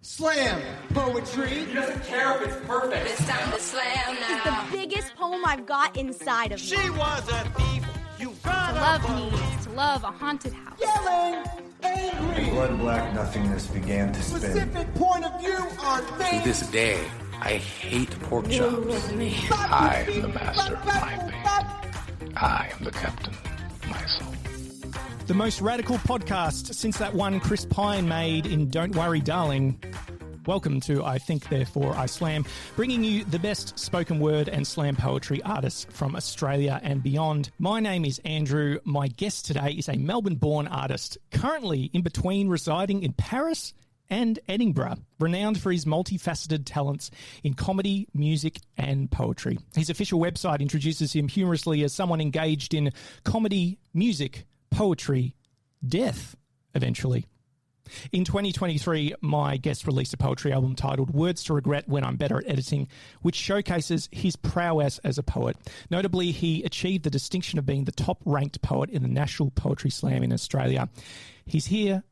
Slam poetry. He doesn't care if it's perfect. It's time to slam now. It's the biggest poem I've got inside of me. She was a thief. You gotta Love needs to love a haunted house. Yelling, angry. Blood black nothingness began to spin. Specific point of view on To things. this day, I hate pork chops. I am the master of my fate. I am the captain of my soul. The most radical podcast since that one Chris Pine made in Don't Worry Darling. Welcome to I Think Therefore I Slam, bringing you the best spoken word and slam poetry artists from Australia and beyond. My name is Andrew. My guest today is a Melbourne-born artist, currently in between residing in Paris and Edinburgh, renowned for his multifaceted talents in comedy, music, and poetry. His official website introduces him humorously as someone engaged in comedy, music, poetry, death, eventually. In 2023, my guest released a poetry album titled Words to Regret When I'm Better at Editing, which showcases his prowess as a poet. Notably, he achieved the distinction of being the top-ranked poet in the National Poetry Slam in Australia. He's here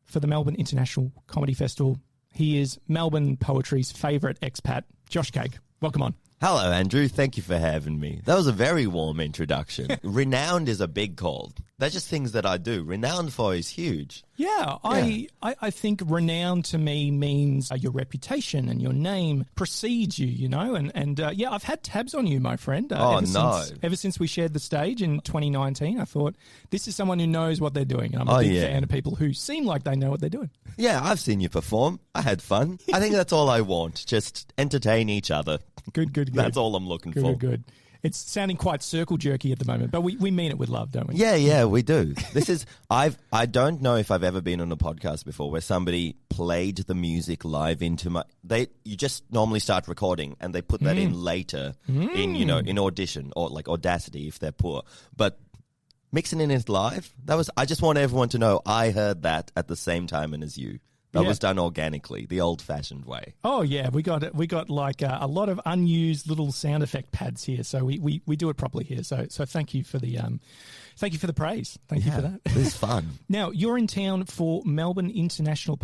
for the Melbourne International Comedy Festival. He is Melbourne Poetry's favourite expat, Josh Cake. Welcome on. Hello, Andrew. Thank you for having me. That was a very warm introduction. Renowned is a big call. They're just things that I do. Renowned for is huge. Yeah, I think renowned to me means your reputation and your name precedes you, you know, and yeah, I've had tabs on you, my friend. Ever since we shared the stage in 2019, I thought this is someone who knows what they're doing. And I'm a big fan of people who seem like they know what they're doing. Yeah, I've seen you perform. I had fun. I think that's all I want. Just entertain each other. Good. That's all I'm looking for. Good. It's sounding quite circle jerky at the moment, but we mean it with love, don't we? Yeah, we do. This is I don't know if I've ever been on a podcast before where somebody played the music live into you just normally start recording and they put that in later in Audition or like Audacity if they're poor. But mixing it live, I just want everyone to know I heard that at the same time as you. That was done organically, the old-fashioned way. Oh yeah, we got like a lot of unused little sound effect pads here, so we do it properly here. So thank you for the praise. Thank you for that. It was fun. Now you're in town for Melbourne International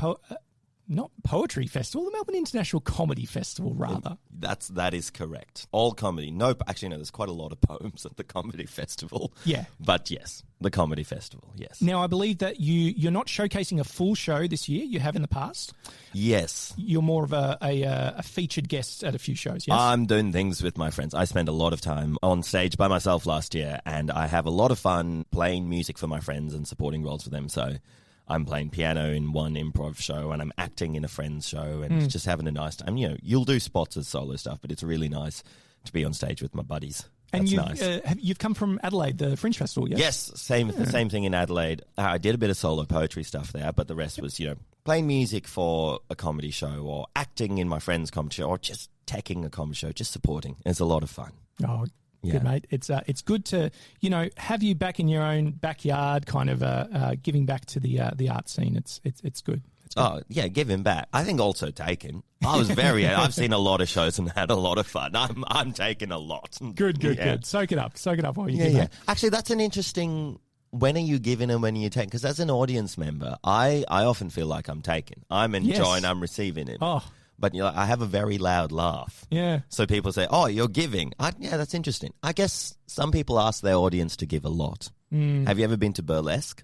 not Poetry Festival, the Melbourne International Comedy Festival, rather. That is correct. All comedy. No, actually, no, there's quite a lot of poems at the Comedy Festival. Yeah. But yes, the Comedy Festival, yes. Now, I believe that you're not showcasing a full show this year. You have in the past. Yes. You're more of a featured guest at a few shows, yes? I'm doing things with my friends. I spent a lot of time on stage by myself last year, and I have a lot of fun playing music for my friends and supporting roles for them, so I'm playing piano in one improv show and I'm acting in a friend's show and just having a nice time. You know, you'll do spots as solo stuff, but it's really nice to be on stage with my buddies. That's and you've come from Adelaide, the Fringe Festival, yes? Yes, the same thing in Adelaide. I did a bit of solo poetry stuff there, but the rest was, playing music for a comedy show or acting in my friend's comedy show or just teching a comedy show, just supporting. It's a lot of fun. Oh, good, mate. It's good to, have you back in your own backyard, kind of giving back to the art scene. It's good. Oh, yeah, giving back. I think also taking. I was I've seen a lot of shows and had a lot of fun. I'm taking a lot. Good. Soak it up while you give back. Actually, that's an interesting. When are you giving and when are you taking? Because as an audience member, I often feel like I'm taking. I'm enjoying. I'm receiving it. Oh. But I have a very loud laugh. Yeah. So people say, "Oh, you're giving." That's interesting. I guess some people ask their audience to give a lot. Have you ever been to burlesque?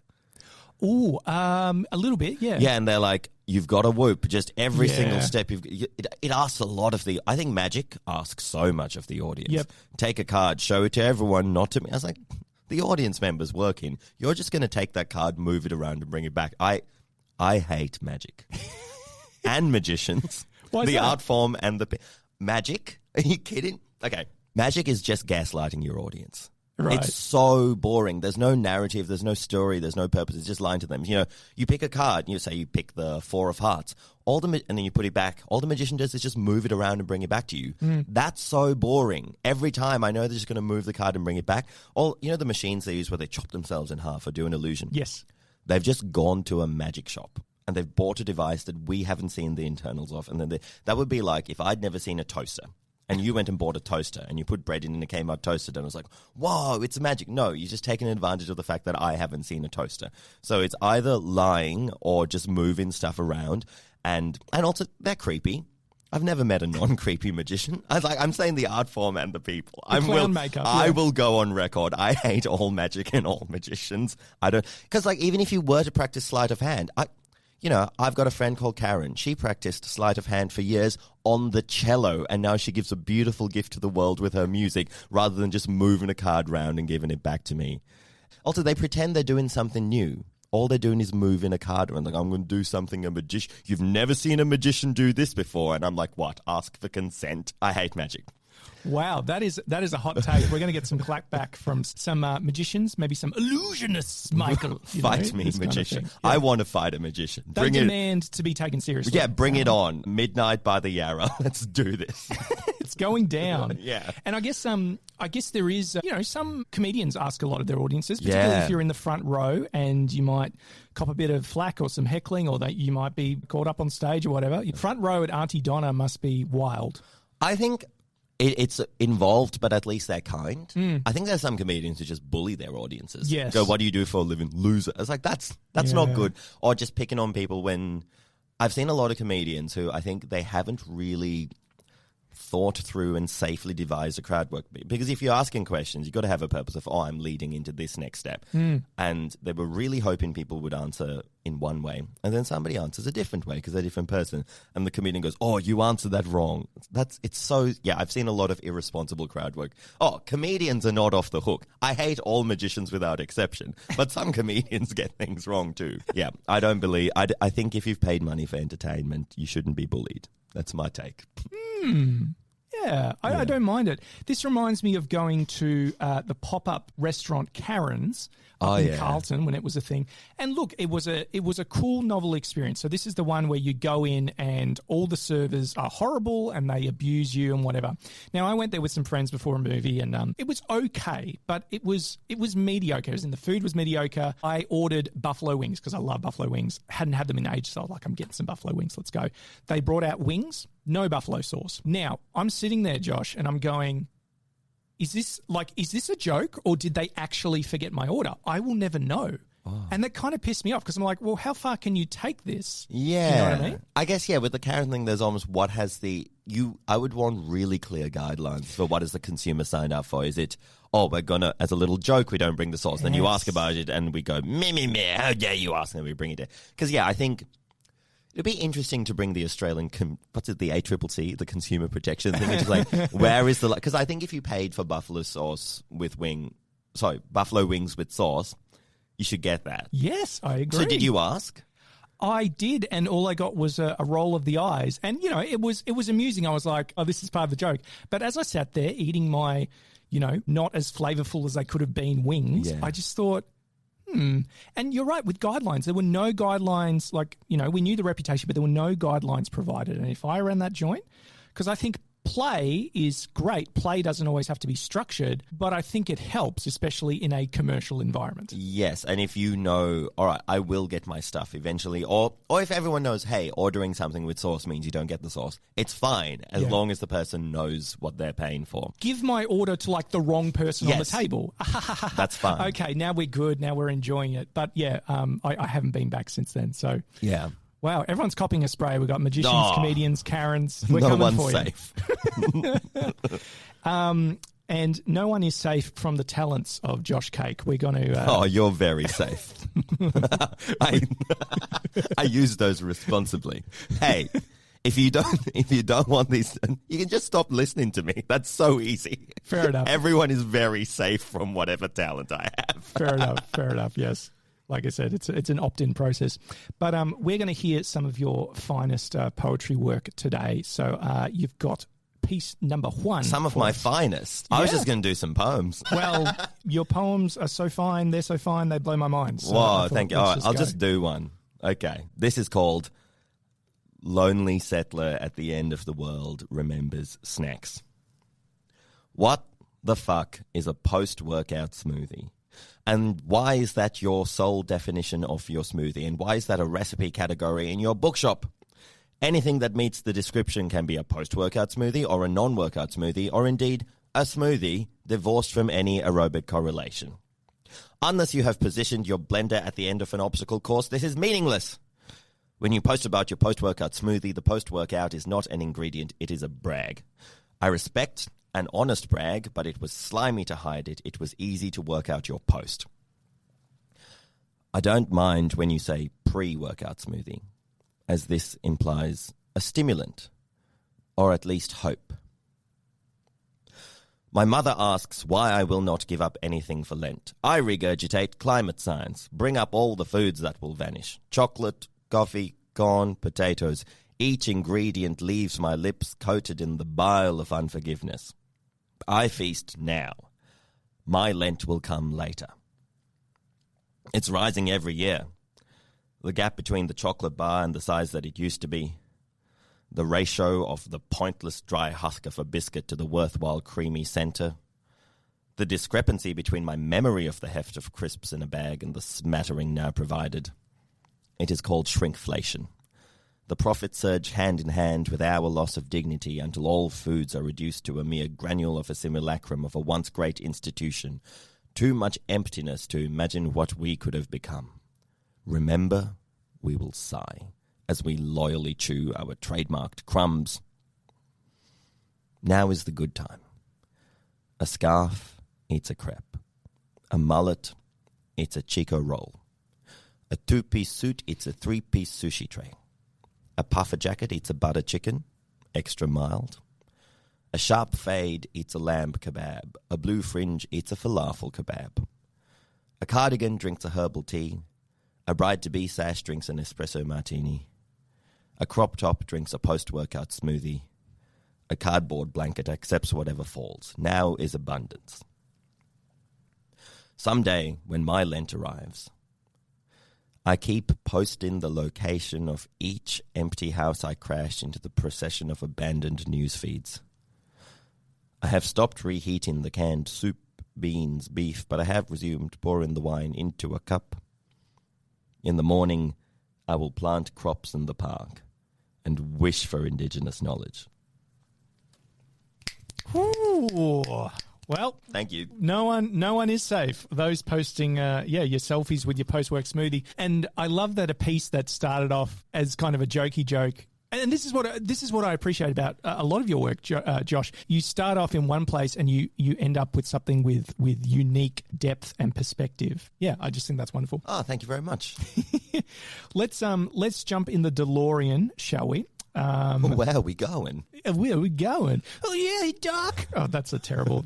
Oh, a little bit, yeah. Yeah, and they're like, "You've got to whoop just every single step." It asks a lot of I think magic asks so much of the audience. Yep. Take a card, show it to everyone, not to me. I was like, the audience member's working. You're just going to take that card, move it around, and bring it back. I hate magic and magicians. Why is the that? art form and the magic. Are you kidding? Okay, magic is just gaslighting your audience. Right. It's so boring. There's no narrative. There's no story. There's no purpose. It's just lying to them. You pick a card. You say you pick the 4 of hearts. And then you put it back. All the magician does is just move it around and bring it back to you. That's so boring. Every time I know they're just going to move the card and bring it back. The machines they use where they chop themselves in half or do an illusion. Yes. They've just gone to a magic shop and they've bought a device that we haven't seen the internals of. And then that would be like if I'd never seen a toaster. And you went and bought a toaster and you put bread in and it came out toasted and I was like, whoa, it's magic. No, you're just taking advantage of the fact that I haven't seen a toaster. So it's either lying or just moving stuff around. and also they're creepy. I've never met a non-creepy magician. I'm saying the art form and the people. Clown makeup. I will go on record. I hate all magic and all magicians. I don't, because even if you were to practice sleight of hand, I've got a friend called Karen. She practiced sleight of hand for years on the cello, and now she gives a beautiful gift to the world with her music rather than just moving a card round and giving it back to me. Also, they pretend they're doing something new. All they're doing is moving a card around. Like, I'm going to do something a magician. You've never seen a magician do this before. And I'm like, what? Ask for consent. I hate magic. Wow, that is a hot take. We're going to get some clackback from some magicians, maybe some illusionists, Michael. Fight me, magician. Yeah. I want to fight a magician. They demand to be taken seriously. Yeah, bring it on. Midnight by the Yarra. Let's do this. It's going down. Yeah. And I guess there is, some comedians ask a lot of their audiences, particularly if you're in the front row and you might cop a bit of flack or some heckling, or that you might be caught up on stage or whatever. Front row at Auntie Donna must be wild. I think it's involved, but at least they're kind. I think there's some comedians who just bully their audiences. Yes. Go, what do you do for a living? Loser. It's like, that's not good. Or just picking on people when... I've seen a lot of comedians who I think they haven't really thought through and safely devised a crowd work. Because if you're asking questions, you've got to have a purpose of, I'm leading into this next step. And they were really hoping people would answer in one way. And then somebody answers a different way because they're a different person. And the comedian goes, oh, you answered that wrong. I've seen a lot of irresponsible crowd work. Oh, comedians are not off the hook. I hate all magicians without exception. But some comedians get things wrong too. Yeah, I think if you've paid money for entertainment, you shouldn't be bullied. That's my take. Yeah, I don't mind it. This reminds me of going to the pop-up restaurant Karen's in Carlton when it was a thing. And look, it was a cool, novel experience. So this is the one where you go in and all the servers are horrible and they abuse you and whatever. Now, I went there with some friends before a movie and it was okay, but it was mediocre. As in, the food was mediocre. I ordered buffalo wings because I love buffalo wings. Hadn't had them in ages, so I was like, I'm getting some buffalo wings. Let's go. They brought out wings. No buffalo sauce. Now, I'm sitting there, Josh, and I'm going, is this a joke, or did they actually forget my order? I will never know. Oh. And that kind of pissed me off because I'm like, well, how far can you take this? Yeah. You know what I mean? I guess, with the Karen thing, there's almost I would want really clear guidelines for what is the consumer signed up for. Is it, we're going to, as a little joke, we don't bring the sauce. Yes. Then you ask about it and we go, meh, how dare you ask, and then we bring it in. Because, I think... It'd be interesting to bring the Australian, the ACCC, the consumer protection thing, which is like, where is the... Because I think if you paid for buffalo wings with sauce, you should get that. Yes, I agree. So did you ask? I did, and all I got was a roll of the eyes. And, it was amusing. I was like, oh, this is part of the joke. But as I sat there eating my, not as flavorful as they could have been wings, I just thought... And you're right, with guidelines, there were no guidelines, we knew the reputation, but there were no guidelines provided. And if I ran that joint, because I think play is great. Play doesn't always have to be structured, but I think it helps, especially in a commercial environment. Yes, and if you know, all right, I will get my stuff eventually, or if everyone knows, hey, ordering something with sauce means you don't get the sauce, it's fine, as long as the person knows what they're paying for. Give my order to, the wrong person on the table. That's fine. Okay, now we're good, now we're enjoying it. But, I haven't been back since then, so... Yeah. Wow, everyone's copying a spray. We've got magicians, comedians, Karens. We're no coming one's for safe. And no one is safe from the talents of Josh Cake. We're going to... Oh, you're very safe. I use those responsibly. Hey, if you don't want these, you can just stop listening to me. That's so easy. Fair enough. Everyone is very safe from whatever talent I have. Fair enough, yes. Like I said, it's an opt-in process. But we're going to hear some of your finest poetry work today. So you've got piece number 1. Some of my finest. I was just going to do some poems. Well, your poems are so fine. They're so fine. They blow my mind. So whoa, thank you. All right, I'll just do one. Okay. This is called Lonely Settler at the End of the World Remembers Snacks. What the fuck is a post-workout smoothie? And why is that your sole definition of your smoothie? And why is that a recipe category in your bookshop? Anything that meets the description can be a post-workout smoothie or a non-workout smoothie or indeed a smoothie divorced from any aerobic correlation. Unless you have positioned your blender at the end of an obstacle course, this is meaningless. When you post about your post-workout smoothie, the post-workout is not an ingredient, it is a brag. I respect an honest brag, but it was slimy to hide it. It was easy to work out your post. I don't mind when you say pre-workout smoothie, as this implies a stimulant, or at least hope. My mother asks why I will not give up anything for Lent. I regurgitate climate science, bring up all the foods that will vanish. Chocolate, coffee, corn, potatoes. Each ingredient leaves my lips coated in the bile of unforgiveness. I feast now. My Lent will come later. It's rising every year. The gap between the chocolate bar and the size that it used to be. The ratio of the pointless dry husk of a biscuit to the worthwhile creamy centre. The discrepancy between my memory of the heft of crisps in a bag and the smattering now provided. It is called shrinkflation. The profits surge hand in hand with our loss of dignity until all foods are reduced to a mere granule of a simulacrum of a once great institution. Too much emptiness to imagine what we could have become. Remember, we will sigh as we loyally chew our trademarked crumbs. Now is the good time. A scarf eats a crepe. A mullet eats a Chico roll. A 2-piece suit eats a 3-piece sushi tray. A puffer jacket eats a butter chicken, extra mild. A sharp fade eats a lamb kebab. A blue fringe eats a falafel kebab. A cardigan drinks a herbal tea. A bride-to-be sash drinks an espresso martini. A crop top drinks a post-workout smoothie. A cardboard blanket accepts whatever falls. Now is abundance. Someday, when my Lent arrives, I keep posting the location of each empty house I crash into the procession of abandoned news feeds. I have stopped reheating the canned soup, beans, beef, but I have resumed pouring the wine into a cup. In the morning, I will plant crops in the park and wish for indigenous knowledge. Ooh. Well, thank you. No one is safe. Those posting, your selfies with your post-work smoothie. And I love that a piece that started off as kind of a jokey joke. And this is what I appreciate about a lot of your work, Josh. You start off in one place and you end up with something with unique depth and perspective. Yeah, I just think that's wonderful. Oh, thank you very much. Let's jump in the DeLorean, shall we? Where are we going? Where are we going? Oh yeah, Doc. Oh, that's a terrible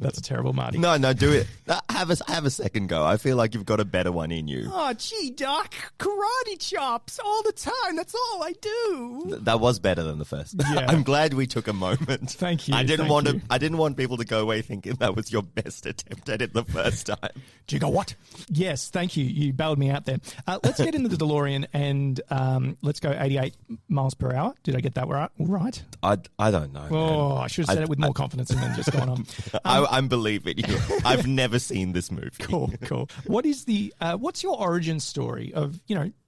Marty. No, do it. Have a second go. I feel like you've got a better one in you. Oh, gee, Doc, karate chops all the time. That's all I do. That was better than the first. Yeah. I'm glad we took a moment. Thank you. I didn't want people to go away thinking that was your best attempt at it the first time. Gigawatt. Yes, thank you. You bailed me out there. Let's get into the DeLorean and let's go 88 miles per hour. Did I get that right? I don't know. Oh, man. I should have said it with more confidence and then just gone on. I'm believing you. I've never seen this movie. Cool. What is what's your origin story of,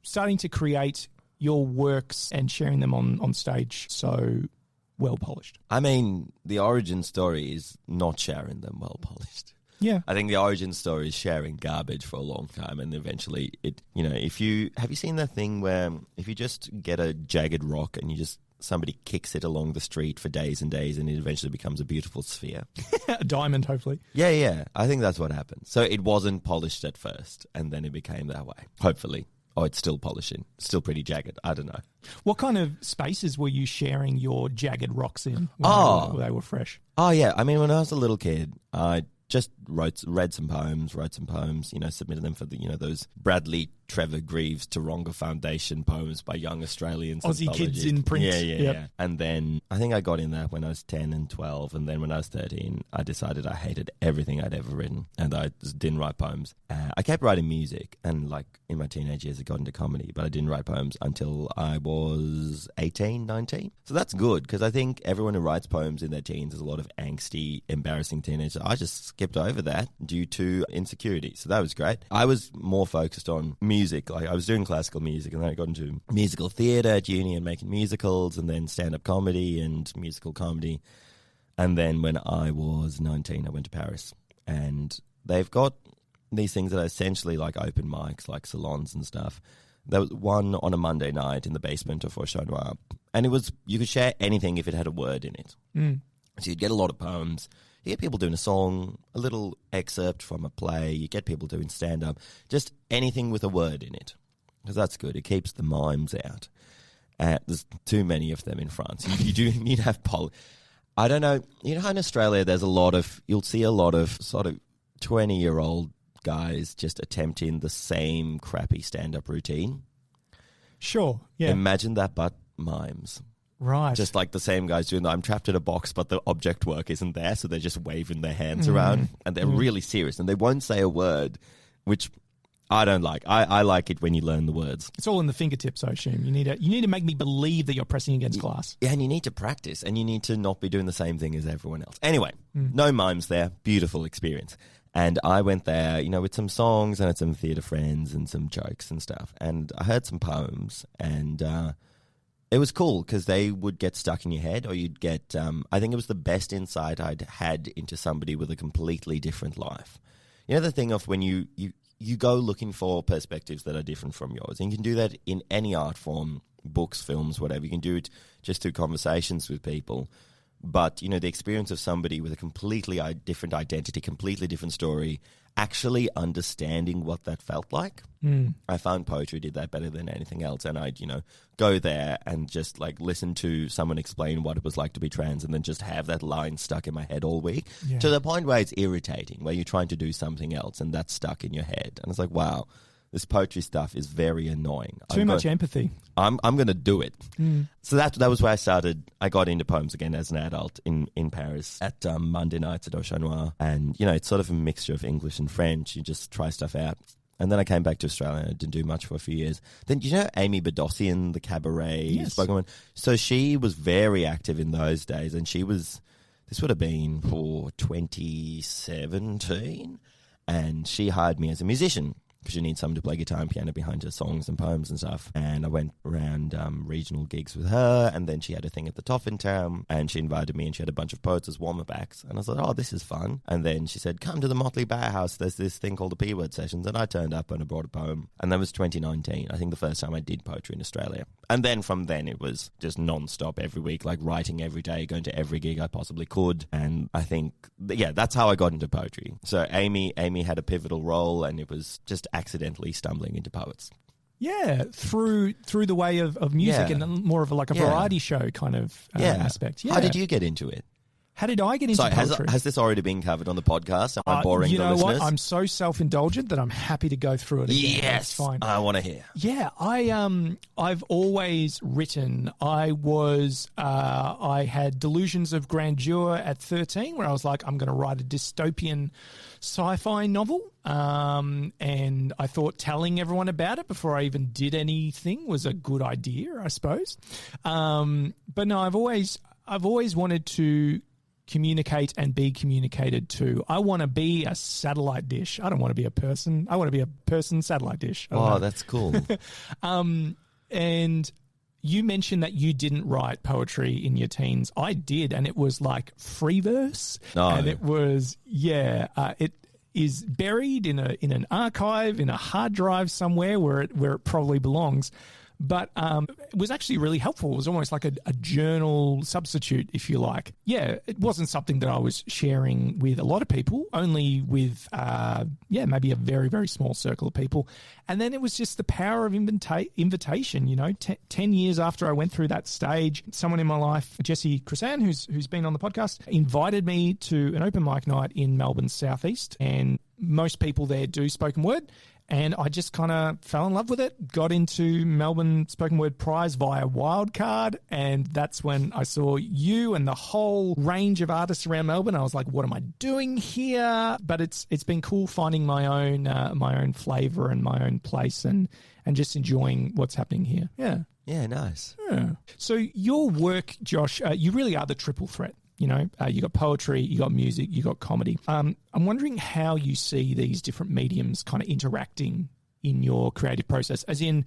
starting to create your works and sharing them on stage so well polished? I mean, the origin story is not sharing them well polished. Yeah. I think the origin story is sharing garbage for a long time, and eventually have you seen that thing where if you just get a jagged rock and somebody kicks it along the street for days and days and it eventually becomes a beautiful sphere. A diamond, hopefully. Yeah. I think that's what happened. So it wasn't polished at first and then it became that way. Hopefully. Oh, it's still polishing. Still pretty jagged. I don't know. What kind of spaces were you sharing your jagged rocks in when they were fresh? Oh, yeah. I mean, when I was a little kid, I just read some poems, submitted them for those Bradley Trevor Greaves Taronga Foundation poems by young Australians. Aussie kids in print. Yeah. And then I think I got in that when I was 10 and 12. And then when I was 13, I decided I hated everything I'd ever written. And I just didn't write poems. I kept writing music. And in my teenage years, I got into comedy. But I didn't write poems until I was 18, 19. So that's good because I think everyone who writes poems in their teens is a lot of angsty, embarrassing teenagers. I just skipped over that due to insecurity. So that was great. I was more focused on music. I was doing classical music and then I got into musical theatre at uni and making musicals and then stand-up comedy and musical comedy. And then when I was 19, I went to Paris and they've got these things that are essentially like open mics, like salons and stuff. There was one on a Monday night in the basement of Warsaw, and you could share anything if it had a word in it. So you'd get a lot of poems. You get people doing a song, a little excerpt from a play. You get people doing stand-up. Just anything with a word in it, because that's good. It keeps the mimes out. There's too many of them in France. You do need to have I don't know. You know how in Australia you'll see a lot of sort of 20-year-old guys just attempting the same crappy stand-up routine. Sure, yeah. Imagine that, but mimes. Right. Just like the same guys doing I'm trapped in a box, but the object work isn't there, so they're just waving their hands around, and they're really serious, and they won't say a word, which I don't like. I like it when you learn the words. It's all in the fingertips, I assume. You need to make me believe that you're pressing against glass. Yeah, and you need to practice, and you need to not be doing the same thing as everyone else. Anyway, no mimes there. Beautiful experience. And I went there, with some songs and had some theatre friends and some jokes and stuff. And I heard some poems, and it was cool because they would get stuck in your head, or you'd get, I think it was the best insight I'd had into somebody with a completely different life. You know the thing of when you go looking for perspectives that are different from yours. And you can do that in any art form, books, films, whatever. You can do it just through conversations with people. But, the experience of somebody with a completely different identity, completely different story, actually understanding what that felt like. I found poetry did that better than anything else. And I'd, go there and just listen to someone explain what it was like to be trans, and then just have that line stuck in my head all week to the point where it's irritating, where you're trying to do something else and that's stuck in your head. And it's like, wow, this poetry stuff is very annoying. Too much empathy. I'm going to do it. So that was where I started. I got into poems again as an adult in Paris at Monday nights at Oceanois. And, it's sort of a mixture of English and French. You just try stuff out. And then I came back to Australia and I didn't do much for a few years. Then, Amy Bedossian, the cabaret spoken one? So she was very active in those days. And this would have been for 2017. And she hired me as a musician, because you need someone to play guitar and piano behind her songs and poems and stuff. And I went around regional gigs with her, and then she had a thing at the Toff in town, and she invited me, and she had a bunch of poets as warmer backs. And I was like, oh, this is fun. And then she said, come to the Motley Bear House. There's this thing called the P-Word Sessions. And I turned up and I brought a poem. And that was 2019, I think the first time I did poetry in Australia. And then from then it was just non-stop every week, writing every day, going to every gig I possibly could. And I think, that's how I got into poetry. So Amy had a pivotal role, and it was just accidentally stumbling into poets. Yeah, through the way of music and more of a variety show kind of aspect. Yeah. How did you get into it? How did I get into poetry? Has this already been covered on the podcast? Am I boring the listeners? What? I'm so self-indulgent that I'm happy to go through it again. Yes, it's fine. I want to hear. Yeah, I've always written. I had delusions of grandeur at 13, where I was like, I'm going to write a dystopian sci-fi novel. And I thought telling everyone about it before I even did anything was a good idea, I suppose. But no, I've always wanted to communicate and be communicated to. I want to be a satellite dish. I don't want to be a person. I want to be a person satellite dish. Oh, that's cool. And you mentioned that you didn't write poetry in your teens. I did, and it was free verse. Oh. And it was, it is buried in an archive, in a hard drive somewhere where it probably belongs. But it was actually really helpful. It was almost like a journal substitute, if you like. Yeah, it wasn't something that I was sharing with a lot of people, only with, maybe a very, very small circle of people. And then it was just the power of invitation, 10 years after I went through that stage, someone in my life, Jesse Crisan, who's been on the podcast, invited me to an open mic night in Melbourne's southeast. And most people there do spoken word. And I just kind of fell in love with it, got into Melbourne Spoken Word Prize via Wildcard, and that's when I saw you and the whole range of artists around Melbourne. I was like, what am I doing here? But it's been cool finding my own flavour and my own place and just enjoying what's happening here. Yeah. Yeah, nice. Yeah. So your work, Josh, you really are the triple threat. You got poetry, you got music, you got comedy. I'm wondering how you see these different mediums kind of interacting in your creative process, as in,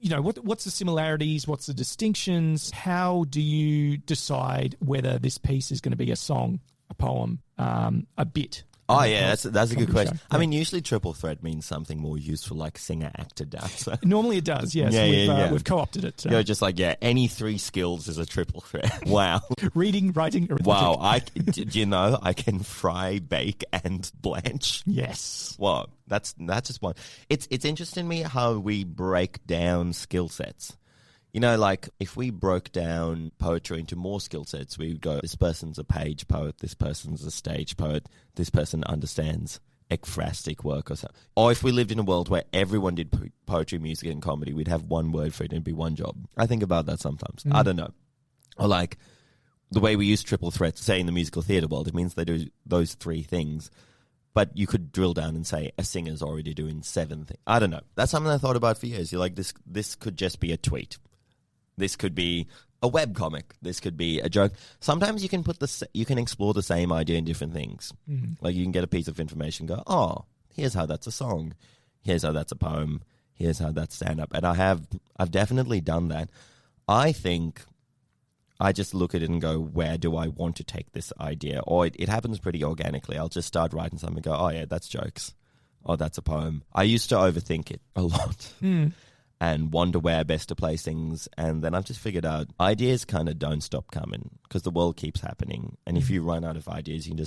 what's the similarities, what's the distinctions? How do you decide whether this piece is going to be a song, a poem, a bit? Oh, yeah, that's a good comedy question. show. I mean, usually triple threat means something more useful like singer, actor, dancer. Normally it does, yes. We've co-opted it. You're just like, any 3 skills is a triple threat. Wow. Reading, writing, arithmetic. Wow. Do you know I can fry, bake, and blanch? Yes. Well, that's just one. It's interesting to me how we break down skill sets. You know, like if we broke down poetry into more skill sets, we would go, this person's a page poet, this person's a stage poet, this person understands ekphrastic work or something. Or if we lived in a world where everyone did poetry, music, and comedy, we'd have one word for it and it'd be one job. I think about that sometimes. I don't know. Or like the way we use triple threat, say in the musical theatre world, it means they do those 3 things. But you could drill down and say a singer's already doing 7 things. I don't know. That's something I thought about for years. You're like, this could just be a tweet. This could be a webcomic. This could be a joke. Sometimes you can you can explore the same idea in different things. Like you can get a piece of information, go, oh, here's how that's a song. Here's how that's a poem. Here's how that's stand-up. And I've definitely done that. I think I just look at it and go, where do I want to take this idea? Or it happens pretty organically. I'll just start writing something and go, oh, yeah, that's jokes. Oh, that's a poem. I used to overthink it a lot. And wonder where best to place things. And then I've just figured out ideas kind of don't stop coming because the world keeps happening. And if you run out of ideas, you can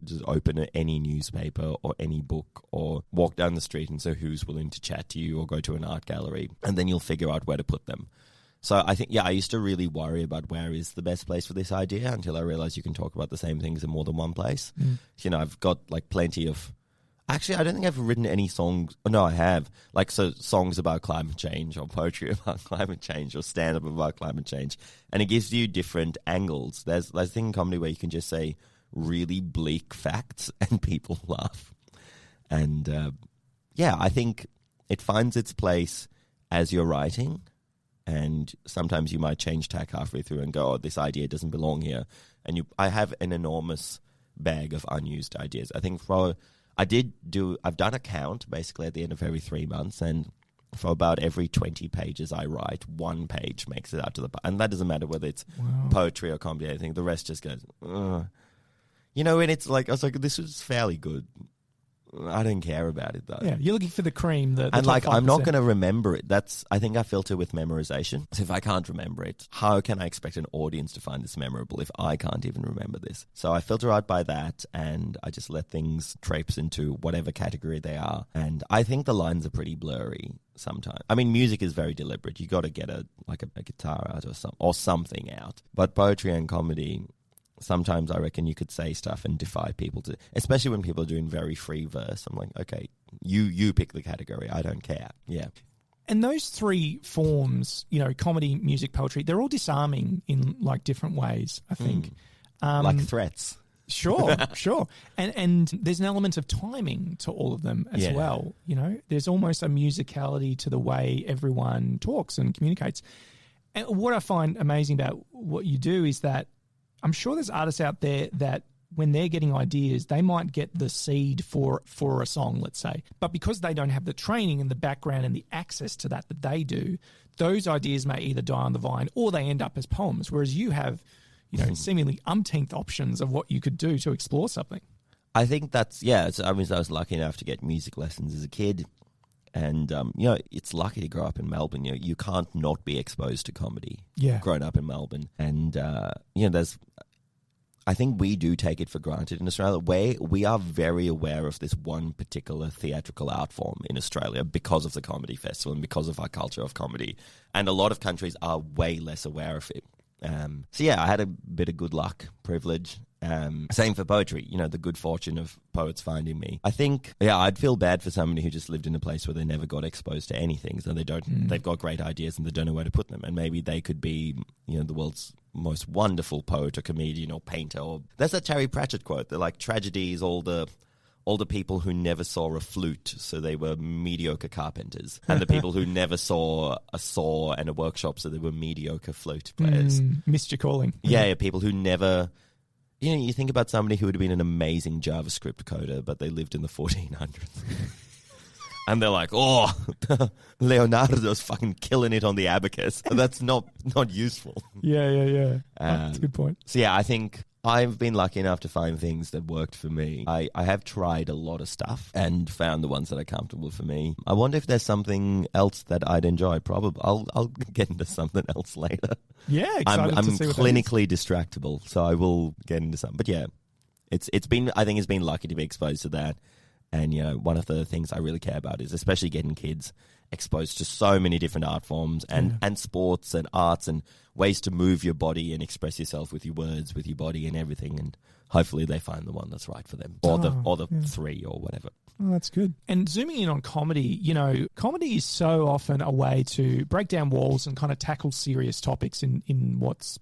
just open any newspaper or any book or walk down the street and say who's willing to chat to you or go to an art gallery. And then you'll figure out where to put them. So I think, I used to really worry about where is the best place for this idea until I realized you can talk about the same things in more than one place. You know, I've got like plenty of... Actually, I don't think I've written any songs. Oh, no, I have. Like, so songs about climate change or poetry about climate change or stand-up about climate change. And it gives you different angles. There's a thing in comedy where you can just say really bleak facts and people laugh. And, I think it finds its place as you're writing. And sometimes you might change tack halfway through and go, oh, this idea doesn't belong here. And I have an enormous bag of unused ideas. I think I've done a count basically at the end of every 3 months, and for about every 20 pages I write, 1 page makes it out to and that doesn't matter whether it's poetry or comedy or anything. The rest just goes, ugh. You know, and it's like, I was like, this was fairly good. I don't care about it though. Yeah, you're looking for the cream. And like, I'm not going to remember it. I think I filter with memorization. So if I can't remember it, how can I expect an audience to find this memorable if I can't even remember this? So I filter out by that, and I just let things traipse into whatever category they are. And I think the lines are pretty blurry sometimes. I mean, music is very deliberate. You got to get a guitar out or something out. But poetry and comedy, sometimes I reckon you could say stuff and defy people to, especially when people are doing very free verse. I'm like, okay, you pick the category. I don't care. Yeah. And those 3 forms, you know, comedy, music, poetry, they're all disarming in like different ways, I think. Like threats. Sure. And there's an element of timing to all of them as well. You know, there's almost a musicality to the way everyone talks and communicates. And what I find amazing about what you do is that I'm sure there's artists out there that when they're getting ideas, they might get the seed for a song, let's say. But because they don't have the training and the background and the access to that they do, those ideas may either die on the vine or they end up as poems, whereas you have, you know, seemingly umpteenth options of what you could do to explore something. I think that's, I was lucky enough to get music lessons as a kid. And, you know, it's lucky to grow up in Melbourne. You know, you can't not be exposed to comedy growing up in Melbourne. And, you know, I think we do take it for granted in Australia. We are very aware of this one particular theatrical art form in Australia because of the comedy festival and because of our culture of comedy. And a lot of countries are way less aware of it. I had a bit of good luck, privilege. Same for poetry, you know, the good fortune of poets finding me. I think, I'd feel bad for somebody who just lived in a place where they never got exposed to anything. So they've got great ideas and they don't know where to put them. And maybe they could be, you know, the world's most wonderful poet or comedian or painter. Or there's that Terry Pratchett quote. They're like, tragedy is all the people who never saw a flute, so they were mediocre carpenters. And the people who never saw a saw and a workshop, so they were mediocre flute players. Missed your calling. Yeah, people who never... You know, you think about somebody who would have been an amazing JavaScript coder, but they lived in the 1400s. And they're like, oh, Leonardo's fucking killing it on the abacus. That's not useful. Yeah. That's a good point. So, I think I've been lucky enough to find things that worked for me. I have tried a lot of stuff and found the ones that are comfortable for me. I wonder if there's something else that I'd enjoy. Probably, I'll get into something else later. Yeah, excited I'm to see what that clinically distractible, so I will get into something. But yeah, it's been lucky to be exposed to that. And, you know, one of the things I really care about is especially getting kids exposed to so many different art forms and sports and arts and ways to move your body and express yourself with your words, with your body and everything. And hopefully they find the one that's right for them or the three or whatever. Oh, that's good. And zooming in on comedy, you know, comedy is so often a way to break down walls and kind of tackle serious topics in what's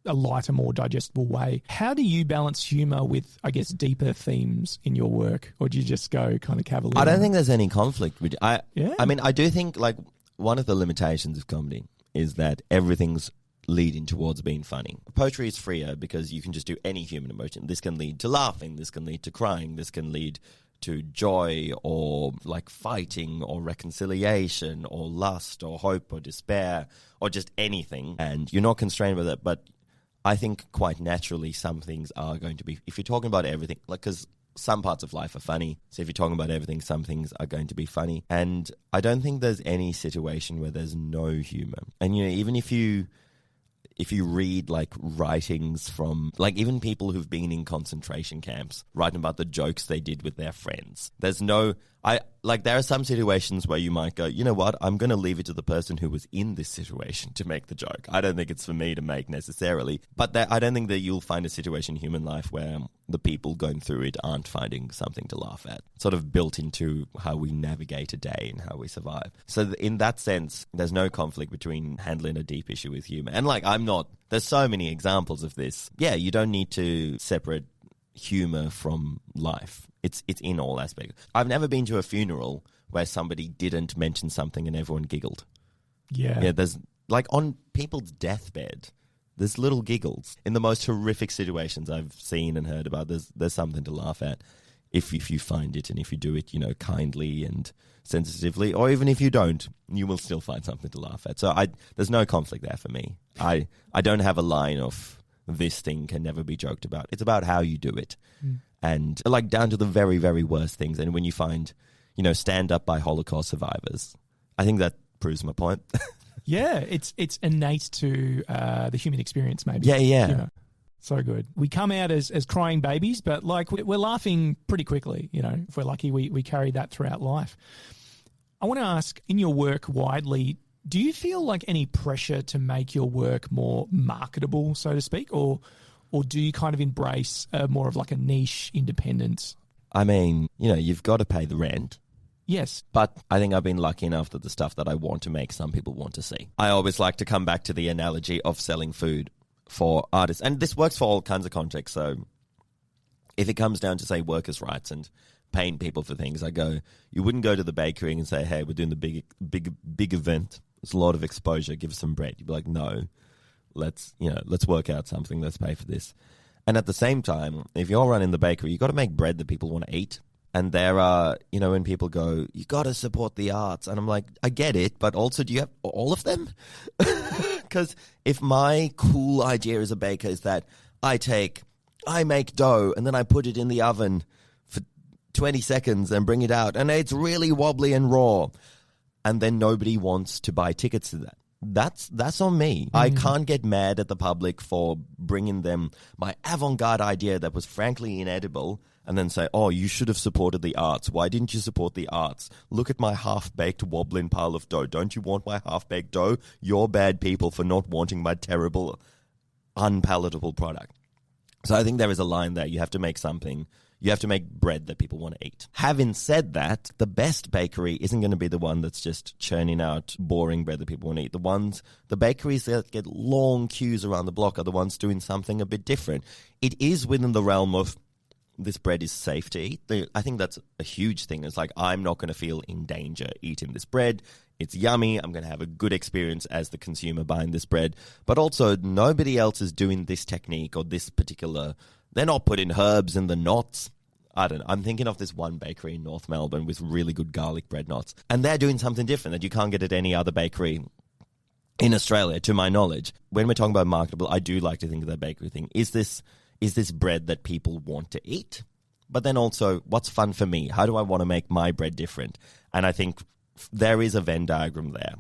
a lighter, more digestible way. How do you balance humour with, I guess, deeper themes in your work? Or do you just go kind of cavalier? I don't think there's any conflict. I mean, I do think, like, one of the limitations of comedy is that everything's leading towards being funny. Poetry is freer because you can just do any human emotion. This can lead to laughing, this can lead to crying, this can lead to joy or like fighting or reconciliation or lust or hope or despair or just anything. And you're not constrained with it, but I think quite naturally some things are going to be, if you're talking about everything, like, because some parts of life are funny. So if you're talking about everything, some things are going to be funny. And I don't think there's any situation where there's no humor. And, you know, even if you read like writings from like even people who've been in concentration camps writing about the jokes they did with their friends, there are some situations where you might go, you know what, I'm going to leave it to the person who was in this situation to make the joke. I don't think it's for me to make necessarily, but I don't think that you'll find a situation in human life where the people going through it aren't finding something to laugh at. Sort of built into how we navigate a day and how we survive. So in that sense, there's no conflict between handling a deep issue with humor. And like, there's so many examples of this. Yeah, you don't need to separate humor from life. It's in all aspects. I've never been to a funeral where somebody didn't mention something and everyone giggled. Yeah, there's like on people's deathbed, there's little giggles. In the most horrific situations I've seen and heard about, there's something to laugh at if you find it and if you do it, you know, kindly and sensitively, or even if you don't, you will still find something to laugh at. So there's no conflict there for me. I don't have a line of this thing can never be joked about. It's about how you do it. And like down to the very, very worst things. And when you find, you know, stand up by Holocaust survivors, I think that proves my point. Yeah, it's innate to the human experience, maybe. Yeah. You know, so good. We come out as crying babies, but like we're laughing pretty quickly, you know. If we're lucky, we carry that throughout life. I want to ask, in your work widely, do you feel like any pressure to make your work more marketable, so to speak, or do you kind of embrace more of like a niche independence? I mean, you know, you've got to pay the rent. Yes. But I think I've been lucky enough that the stuff that I want to make, some people want to see. I always like to come back to the analogy of selling food for artists. And this works for all kinds of contexts. So if it comes down to, say, workers' rights and paying people for things, I go, you wouldn't go to the bakery and say, hey, we're doing the big event. There's a lot of exposure. Give us some bread. You'd be like, no, let's work out something. Let's pay for this. And at the same time, if you're running the bakery, you've got to make bread that people want to eat. And there are, you know, when people go, you got to support the arts. And I'm like, I get it, but also do you have all of them? Because if my cool idea as a baker is that I make dough and then I put it in the oven for 20 seconds and bring it out and it's really wobbly and raw, and then nobody wants to buy tickets to that. That's on me. I can't get mad at the public for bringing them my avant-garde idea that was frankly inedible and then say, oh, you should have supported the arts. Why didn't you support the arts? Look at my half-baked wobbling pile of dough. Don't you want my half-baked dough? You're bad people for not wanting my terrible, unpalatable product. So I think there is a line there. You have to make something. You have to make bread that people want to eat. Having said that, the best bakery isn't going to be the one that's just churning out boring bread that people want to eat. The bakeries that get long queues around the block are the ones doing something a bit different. It is within the realm of this bread is safe to eat. I think that's a huge thing. It's like, I'm not going to feel in danger eating this bread. It's yummy. I'm going to have a good experience as the consumer buying this bread. But also, nobody else is doing this technique or this particular... They're not putting herbs in the knots. I don't know. I'm thinking of this one bakery in North Melbourne with really good garlic bread knots. And they're doing something different that you can't get at any other bakery in Australia, to my knowledge. When we're talking about marketable, I do like to think of that bakery thing. Is is this bread that people want to eat? But then also, what's fun for me? How do I want to make my bread different? And I think there is a Venn diagram there.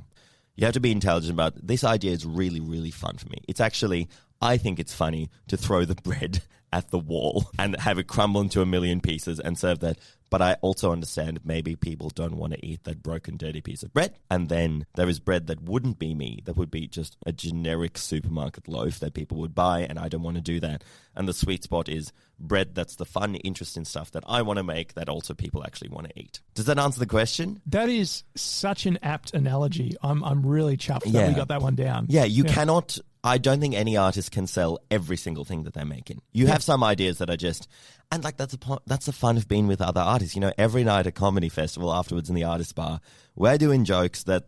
You have to be intelligent about this idea is really, really fun for me. It's actually, I think it's funny to throw the bread at the wall and have it crumble into a million pieces and serve that. But I also understand maybe people don't want to eat that broken, dirty piece of bread. And then there is bread that wouldn't be me, that would be just a generic supermarket loaf that people would buy, and I don't want to do that. And the sweet spot is bread that's the fun, interesting stuff that I want to make that also people actually want to eat. Does that answer the question? That is such an apt analogy. I'm really chuffed that we got that one down. Yeah, you cannot... I don't think any artist can sell every single thing that they're making. You have some ideas that are just... And like that's the fun of being with other artists. You know, every night at comedy festival, afterwards in the artist bar, we're doing jokes that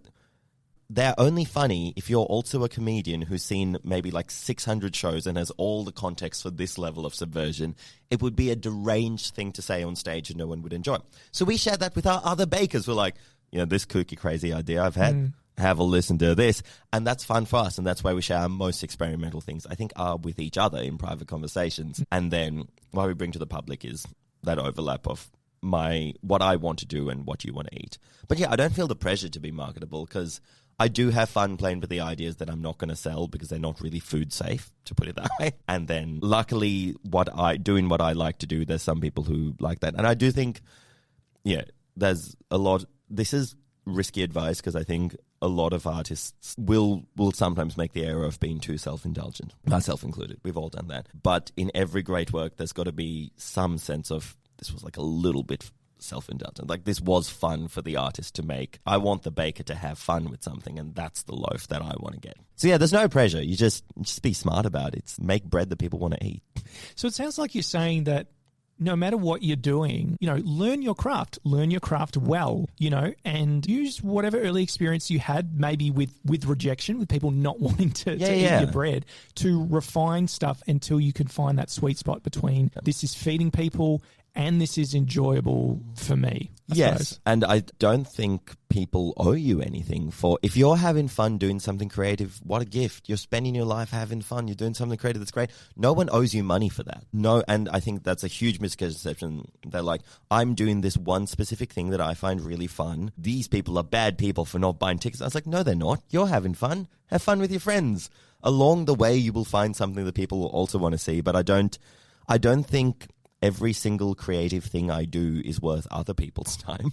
they're only funny if you're also a comedian who's seen maybe like 600 shows and has all the context for this level of subversion. It would be a deranged thing to say on stage and no one would enjoy it. So we share that with our other bakers. We're like, you know, this kooky, crazy idea I've had. Have a listen to this, and that's fun for us, and that's why we share our most experimental things, I think, are with each other in private conversations. And then what we bring to the public is that overlap of what I want to do and what you want to eat. But yeah, I don't feel the pressure to be marketable because I do have fun playing with the ideas that I'm not going to sell because they're not really food safe, to put it that way. And then luckily doing what I like to do, there's some people who like that. And I do think, yeah, there's a lot, this is risky advice because I think a lot of artists will sometimes make the error of being too self-indulgent, myself included. We've all done that. But in every great work, there's got to be some sense of this was like a little bit self-indulgent. Like this was fun for the artist to make. I want the baker to have fun with something, and that's the loaf that I want to get. So yeah, there's no pressure. You just be smart about it. Make bread that people want to eat. So it sounds like you're saying that no matter what you're doing, you know, learn your craft well, you know, and use whatever early experience you had, maybe with rejection, with people not wanting to eat your bread, to refine stuff until you can find that sweet spot between this is feeding people and this is enjoyable for me. I suppose. And I don't think people owe you anything for... If you're having fun doing something creative, what a gift. You're spending your life having fun. You're doing something creative that's great. No one owes you money for that. No, and I think that's a huge misconception. They're like, I'm doing this one specific thing that I find really fun. These people are bad people for not buying tickets. I was like, no, they're not. You're having fun. Have fun with your friends. Along the way, you will find something that people will also want to see, but I don't think... every single creative thing I do is worth other people's time.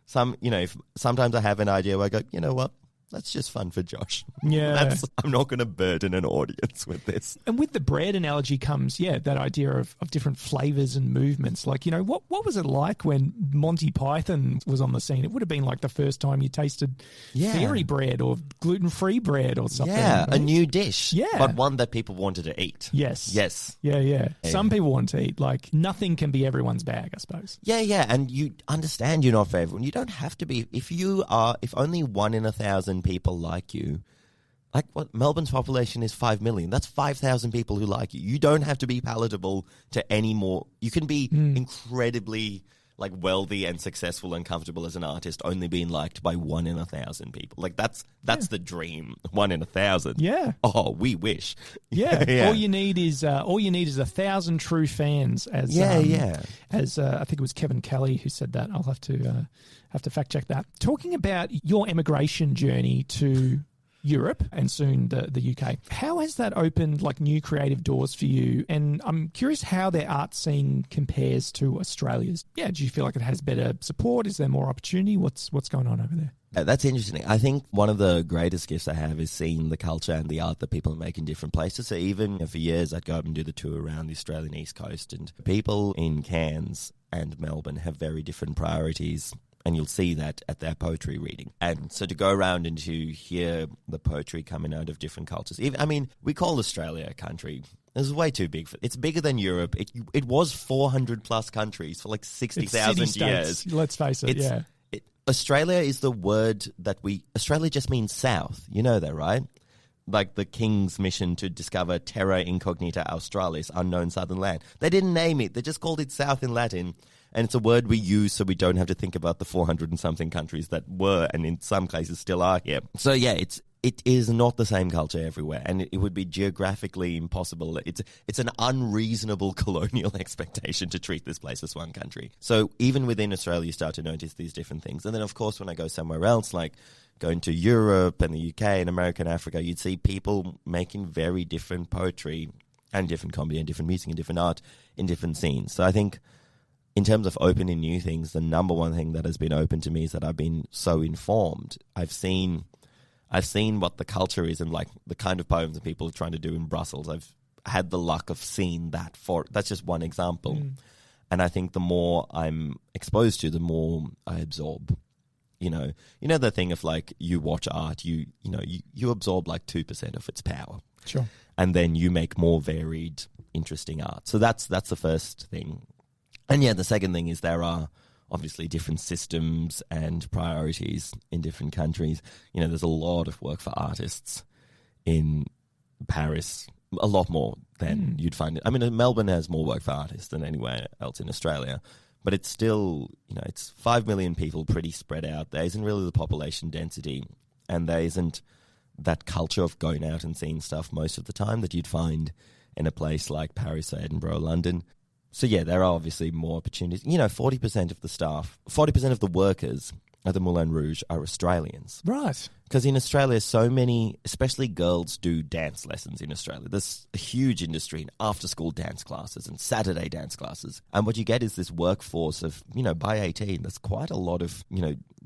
Sometimes I have an idea where I go, you know what? That's just fun for Josh. Yeah. I'm not going to burden an audience with this. And with the bread analogy comes, that idea of different flavors and movements. Like, you know, what was it like when Monty Python was on the scene? It would have been like the first time you tasted fairy bread or gluten-free bread or something. Yeah, right? A new dish. Yeah. But one that people wanted to eat. Yes. Yeah. Some people want to eat. Like, nothing can be everyone's bag, I suppose. Yeah. And you understand you're not for everyone. You don't have to be. If only 1 in 1,000 people like you, like what Melbourne's population is 5 million. That's 5,000 people who like you. You don't have to be palatable to any more. You can be incredibly like wealthy and successful and comfortable as an artist, only being liked by 1 in 1,000 people. Like that's the dream. 1 in 1,000. Yeah. Oh, we wish. Yeah. All you need is 1,000 true fans. As I think it was Kevin Kelly who said that. I'll have to fact check that. Talking about your emigration journey to Europe and soon the UK, how has that opened like new creative doors for you? And I'm curious how their art scene compares to Australia's. Yeah, do you feel like it has better support? Is there more opportunity? What's going on over there? That's interesting. I think one of the greatest gifts I have is seeing the culture and the art that people make in different places. So even for years, I'd go up and do the tour around the Australian East Coast, and people in Cairns and Melbourne have very different priorities. And you'll see that at their poetry reading. And so to go around and to hear the poetry coming out of different cultures. We call Australia a country. It's way too big. It's bigger than Europe. It was 400 plus countries for like 60,000 years. Let's face it, Australia is the word that Australia just means south. You know that, right? Like the King's mission to discover Terra Incognita Australis, unknown southern land. They didn't name it. They just called it south in Latin. And it's a word we use so we don't have to think about the 400 and something countries that were and in some cases still are here. So yeah, it is not the same culture everywhere, and it would be geographically impossible. It's an unreasonable colonial expectation to treat this place as one country. So even within Australia, you start to notice these different things. And then, of course, when I go somewhere else, like going to Europe and the UK and America and Africa, you'd see people making very different poetry and different comedy and different music and different art in different scenes. So I think in terms of opening new things, the number one thing that has been open to me is that I've been so informed. I've seen what the culture is and like the kind of poems that people are trying to do in Brussels. I've had the luck of seeing that. That's just one example. And I think the more I'm exposed to, the more I absorb. You know the thing of like you watch art, you absorb like 2% of its power. Sure. And then you make more varied, interesting art. So that's the first thing. And yeah, the second thing is there are obviously different systems and priorities in different countries. There's a lot of work for artists in Paris, a lot more than you'd find it. I mean, Melbourne has more work for artists than anywhere else in Australia, but it's still, it's 5 million people pretty spread out. There isn't really the population density, and there isn't that culture of going out and seeing stuff most of the time that you'd find in a place like Paris or Edinburgh or London. So yeah, there are obviously more opportunities. 40% of the staff, 40% of the workers at the Moulin Rouge are Australians. Right. Because in Australia, so many, especially girls, do dance lessons in Australia. There's a huge industry in after-school dance classes and Saturday dance classes. And what you get is this workforce of, by 18, there's quite a lot of,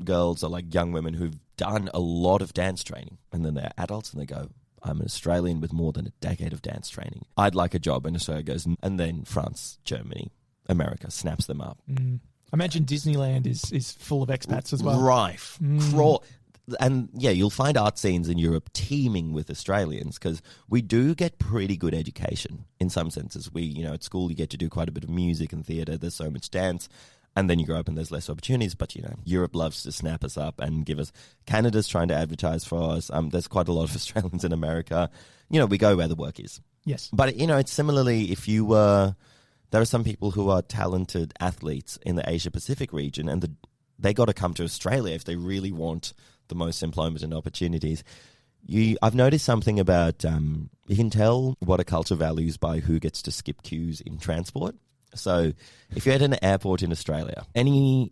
girls or like young women who've done a lot of dance training. And then they're adults and they go, I'm an Australian with more than a decade of dance training. I'd like a job. And Australia goes, and then France, Germany, America snaps them up. I imagine Disneyland is full of expats as well. Rife. And yeah, you'll find art scenes in Europe teeming with Australians because we do get pretty good education in some senses. At school you get to do quite a bit of music and theatre. There's so much dance. And then you grow up and there's less opportunities. But, Europe loves to snap us up and give us... Canada's trying to advertise for us. There's quite a lot of Australians in America. We go where the work is. Yes. But, it's similarly, if you were... There are some people who are talented athletes in the Asia-Pacific region and they got to come to Australia if they really want the most employment and opportunities. I've noticed something about... you can tell what a culture values by who gets to skip queues in transport. So if you're at an airport in Australia, any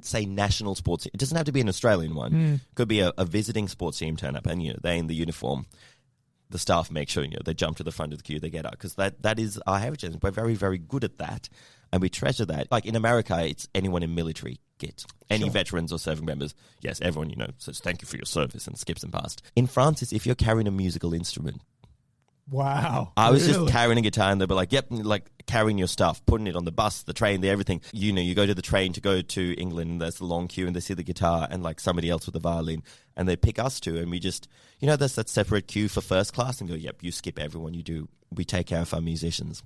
say national sports, it doesn't have to be an Australian one. Could be a visiting sports team turn up and they're in the uniform. The staff make sure they jump to the front of the queue, they get out because that is our heritage. We're very, very good at that, and we treasure that. Like in America, it's anyone in military kit, any veterans or serving members. Yes, everyone says thank you for your service and skips them past. In France, it's if you're carrying a musical instrument. Wow. I was just carrying a guitar and they'd be like, yep, like carrying your stuff, putting it on the bus, the train, the everything. You go to the train to go to England and there's the long queue and they see the guitar and like somebody else with a violin and they pick us too. And we just, there's that separate queue for first class and go, yep, you skip everyone, we take care of our musicians.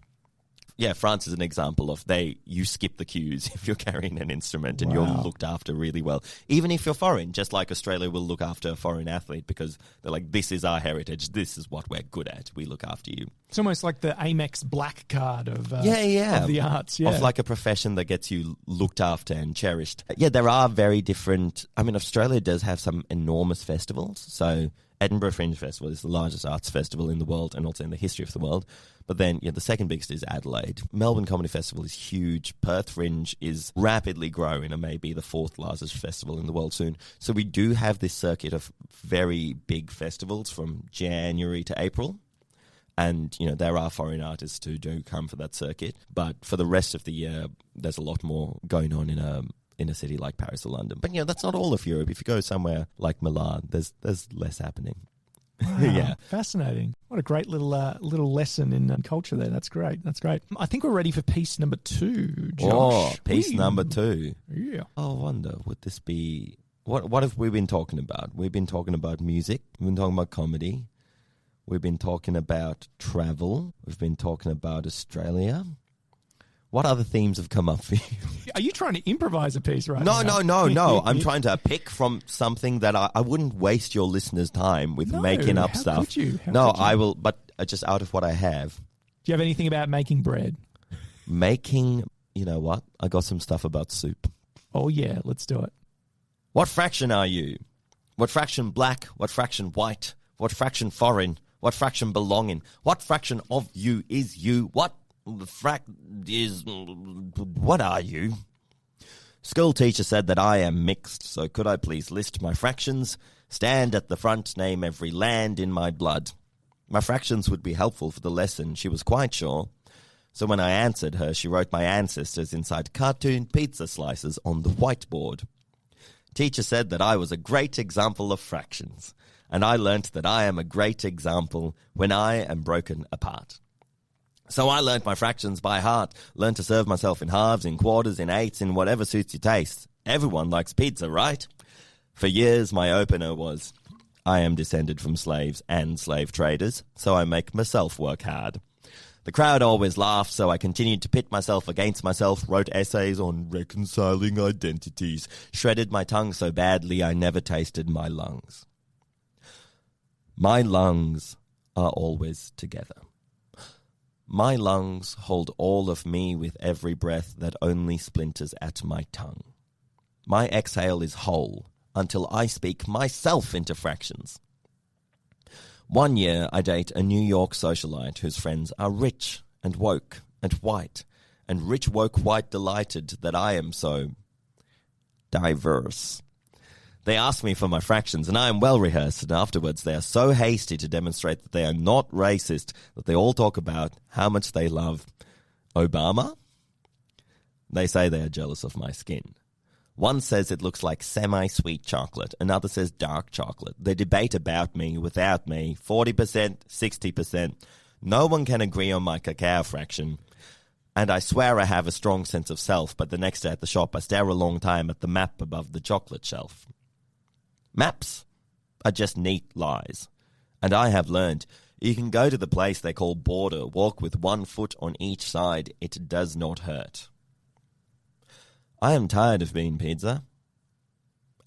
Yeah, France is an example of you skip the queues if you're carrying an instrument and you're looked after really well. Even if you're foreign, just like Australia will look after a foreign athlete because they're like, this is our heritage, this is what we're good at, we look after you. It's almost like the Amex black card of, of the arts. Yeah. Of like a profession that gets you looked after and cherished. Yeah, there are very different... I mean, Australia does have some enormous festivals. So Edinburgh Fringe Festival is the largest arts festival in the world and also in the history of the world. But then the second biggest is Adelaide. Melbourne Comedy Festival is huge. Perth Fringe is rapidly growing and may be the fourth largest festival in the world soon. So we do have this circuit of very big festivals from January to April. And, there are foreign artists who do come for that circuit. But for the rest of the year, there's a lot more going on in a city like Paris or London. But, that's not all of Europe. If you go somewhere like Milan, there's less happening. Wow, yeah, fascinating. What a great little lesson in culture there. That's great. That's great. I think we're ready for piece number 2, Josh. Oh, piece number 2. Yeah. Oh, I wonder, would this be... What have we been talking about? We've been talking about music. We've been talking about comedy. We've been talking about travel. We've been talking about Australia. What other themes have come up for you? Are you trying to improvise a piece right now? No. I'm trying to pick from something that I wouldn't waste your listeners' time with making up stuff. Could you? I will, but just out of what I have. Do you have anything about making bread? You know what? I got some stuff about soup. Oh, yeah. Let's do it. What fraction are you? What fraction black? What fraction white? What fraction foreign? What fraction belonging? What fraction of you is you? What are you? School teacher said that I am mixed, so could I please list my fractions? Stand at the front, name every land in my blood. My fractions would be helpful for the lesson, she was quite sure. So when I answered her, she wrote my ancestors inside cartoon pizza slices on the whiteboard. Teacher said that I was a great example of fractions, and I learnt that I am a great example when I am broken apart. So I learnt my fractions by heart, learned to serve myself in halves, in quarters, in eighths, in whatever suits your taste. Everyone likes pizza, right? For years, my opener was, I am descended from slaves and slave traders, so I make myself work hard. The crowd always laughed, so I continued to pit myself against myself, wrote essays on reconciling identities, shredded my tongue so badly I never tasted my lungs. My lungs are always together. My lungs hold all of me with every breath that only splinters at my tongue. My exhale is whole until I speak myself into fractions. 1 year I date a New York socialite whose friends are rich and woke and white, and rich woke white delighted that I am so diverse. They ask me for my fractions, and I am well rehearsed, and afterwards they are so hasty to demonstrate that they are not racist that they all talk about how much they love Obama. They say they are jealous of my skin. One says it looks like semi-sweet chocolate, another says dark chocolate. They debate about me, without me, 40%, 60%. No one can agree on my cacao fraction. And I swear I have a strong sense of self, but the next day at the shop I stare a long time at the map above the chocolate shelf. Maps are just neat lies. And I have learned you can go to the place they call border, walk with 1 foot on each side, it does not hurt. I am tired of being pizza.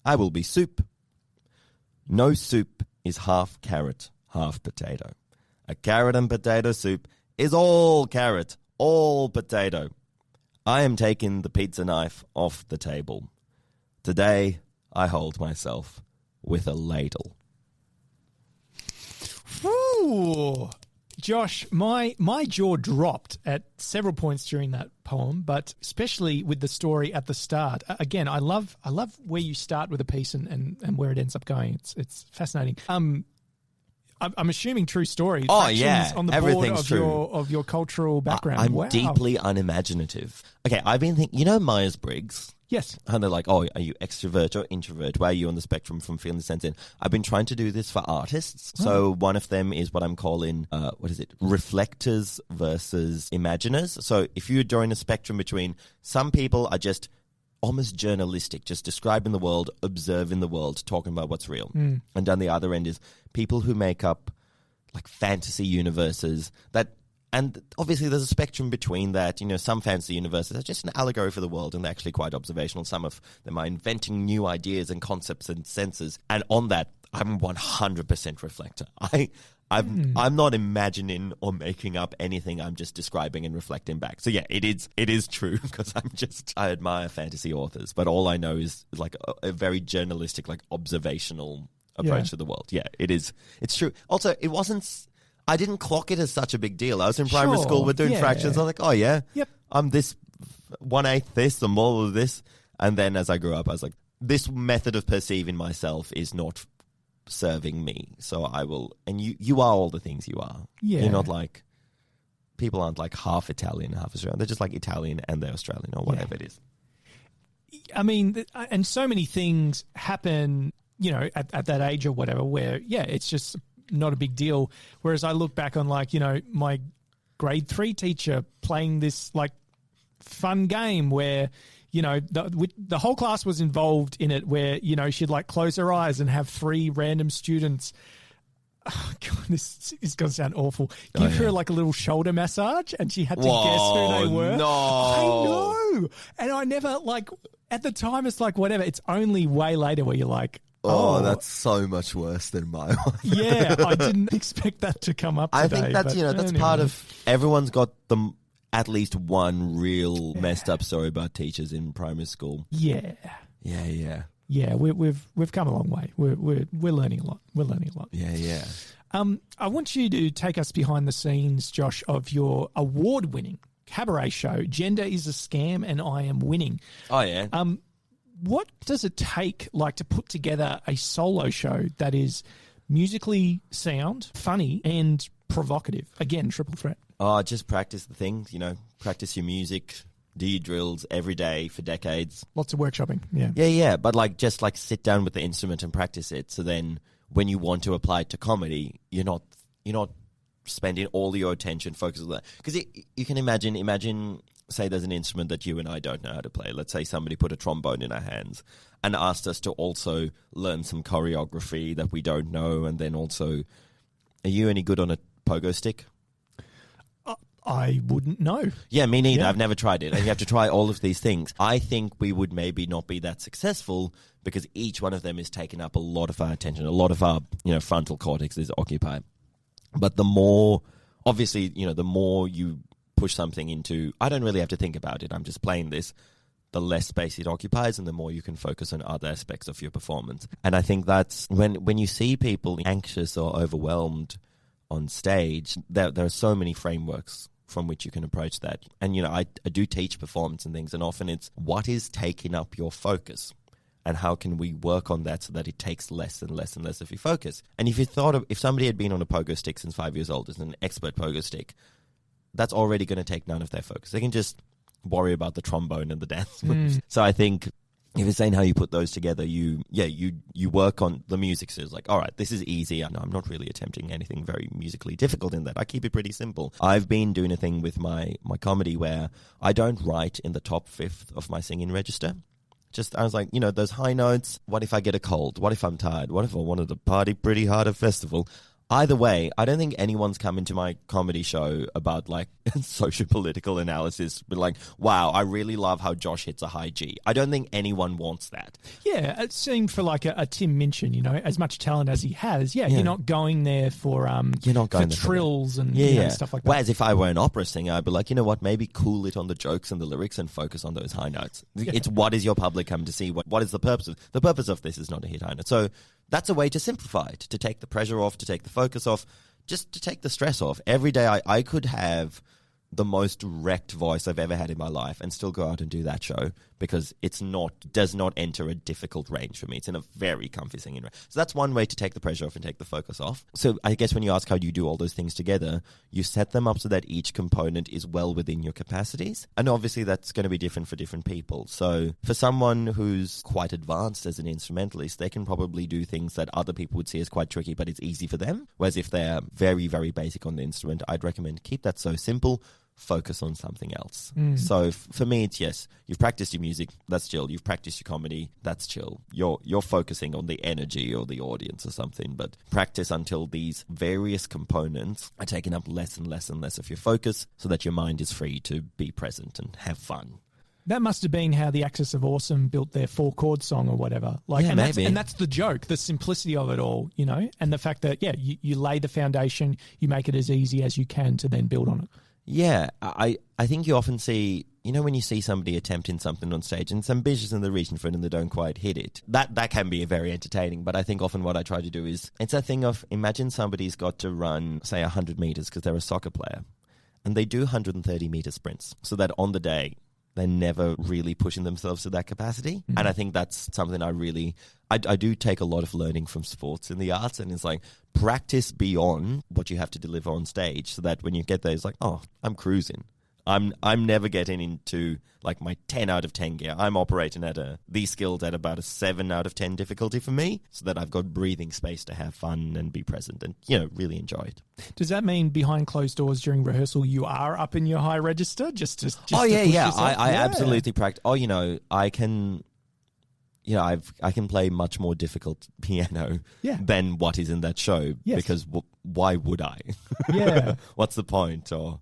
I will be soup. No soup is half carrot, half potato. A carrot and potato soup is all carrot, all potato. I am taking the pizza knife off the table. Today, I hold myself with a ladle. Ooh. Josh, my jaw dropped at several points during that poem, but especially with the story at the start. Again, I love where you start with a piece and where it ends up going. It's fascinating. I'm assuming true story. Oh, yeah. On the Everything's board of your cultural background. I'm deeply unimaginative. Okay, I've been thinking, Myers-Briggs? Yes. And they're like, oh, are you extrovert or introvert? Where are you on the spectrum from feeling sense in? I've been trying to do this for artists. So one of them is what I'm calling, reflectors versus imaginers. So if you're drawing a spectrum between some people are just almost journalistic, just describing the world, observing the world, talking about what's real. And on the other end is people who make up like fantasy universes that, and obviously there's a spectrum between that. Some fantasy universes are just an allegory for the world and they're actually quite observational. Some of them are inventing new ideas and concepts and senses. And on that, I'm 100% reflector. I'm not imagining or making up anything. I'm just describing and reflecting back. So yeah, it is true because I admire fantasy authors, but all I know is like a very journalistic, like observational approach to the world. Yeah, it is. It's true. Also, I didn't clock it as such a big deal. I was in primary school, we're doing fractions. I'm like, oh yeah, yep. I'm this 1/8 this, I'm all of this. And then as I grew up, I was like, this method of perceiving myself is not serving me. So I will, and you are all the things you are. Yeah. You're not like, people aren't like half Italian, half Australian. They're just like Italian and they're Australian or whatever it is. I mean, and so many things happen, at that age or whatever, where, it's just not a big deal. Whereas I look back on my grade 3 teacher playing this like fun game where, the whole class was involved in it where, she'd like close her eyes and have 3 random students. Oh, God, this is going to sound awful. Give her like a little shoulder massage and she had to guess who they were. No. I know. And I never at the time it's like, whatever. It's only way later where you're like, oh, that's so much worse than my one. Yeah, I didn't expect that to come up today. I think that's, that's part of, everyone's got at least one real messed up story about teachers in primary school. Yeah. Yeah. Yeah, we've come a long way. We're learning a lot. We're learning a lot. Yeah. I want you to take us behind the scenes, Josh, of your award-winning cabaret show, Gender is a Scam and I Am Winning. Oh, yeah. What does it take, like, to put together a solo show that is musically sound, funny, and provocative? Again, triple threat. Oh, just practice the things, practice your music, do your drills every day for decades. Lots of workshopping, yeah. Yeah, but just sit down with the instrument and practice it. So then when you want to apply it to comedy, you're not spending all your attention focused on that. Because you can imagine, say there's an instrument that you and I don't know how to play. Let's say somebody put a trombone in our hands and asked us to also learn some choreography that we don't know. And then also, are you any good on a pogo stick? I wouldn't know. Yeah, me neither. Yeah. I've never tried it. And you have to try all of these things. I think we would maybe not be that successful because each one of them is taking up a lot of our attention, a lot of our, frontal cortex is occupied. But the more, obviously, the more you push something into, I don't really have to think about it, I'm just playing this, the less space it occupies and the more you can focus on other aspects of your performance. And I think that's when you see people anxious or overwhelmed on stage, there are so many frameworks from which you can approach that. And, I do teach performance and things, and often it's what is taking up your focus and how can we work on that so that it takes less and less and less of your focus. And if somebody had been on a pogo stick since 5 years old, as an expert pogo stick, that's already going to take none of their focus. They can just worry about the trombone and the dance moves. So I think if you're saying how you put those together, you work on the music. So it's like, all right, this is easy. I know I'm not really attempting anything very musically difficult in that. I keep it pretty simple. I've been doing a thing with my comedy where I don't write in the top fifth of my singing register. I was like, those high notes, what if I get a cold? What if I'm tired? What if I wanted to party pretty hard at festival? Either way, I don't think anyone's come into my comedy show about socio-political analysis, but wow, I really love how Josh hits a high G. I don't think anyone wants that. Yeah, it seemed for a Tim Minchin, as much talent as he has, you're not going there for trills and stuff like that. Whereas if I were an opera singer, I'd be like, you know what, maybe cool it on the jokes and the lyrics and focus on those high notes. Yeah. It's what is your public come to see? What is the purpose of the purpose of this is not to hit high notes. So that's a way to simplify it, to take the pressure off, to take the focus off, just to take the stress off. Every day I could have the most wrecked voice I've ever had in my life and still go out and do that show because does not enter a difficult range for me. It's in a very comfy singing range. So that's one way to take the pressure off and take the focus off. So I guess when you ask how do you do all those things together, you set them up so that each component is well within your capacities. And obviously that's going to be different for different people. So for someone who's quite advanced as an instrumentalist, they can probably do things that other people would see as quite tricky, but it's easy for them. Whereas if they're very, very basic on the instrument, I'd recommend keep that so simple. Focus on something else. So for me, it's yes, you've practiced your music, that's chill. You've practiced your comedy, that's chill. You're focusing on the energy or the audience or something, but practice until these various components are taking up less and less and less of your focus so that your mind is free to be present and have fun. That must have been how the Axis of Awesome built their 4-chord song or whatever. Maybe. That's the joke, the simplicity of it all, and the fact that, you lay the foundation, you make it as easy as you can to then build on it. Yeah, I think you often see, when you see somebody attempting something on stage and it's ambitious and they're reaching for it and they don't quite hit it, that can be very entertaining. But I think often what I try to do is, it's a thing of, imagine somebody's got to run, say, 100 meters because they're a soccer player and they do 130-meter sprints so that on the day, they're never really pushing themselves to that capacity. Mm-hmm. And I think that's something I do take a lot of learning from sports in the arts, and it's like practice beyond what you have to deliver on stage so that when you get there, it's like, oh, I'm cruising. I'm never getting into my 10 out of 10 gear. I'm operating at these skills at about a 7 out of 10 difficulty for me so that I've got breathing space to have fun and be present and, really enjoy it. Does that mean behind closed doors during rehearsal you are up in your high register? I absolutely practice. I can... I can play much more difficult piano than what is in that show because why would I? Yeah. What's the point? Or...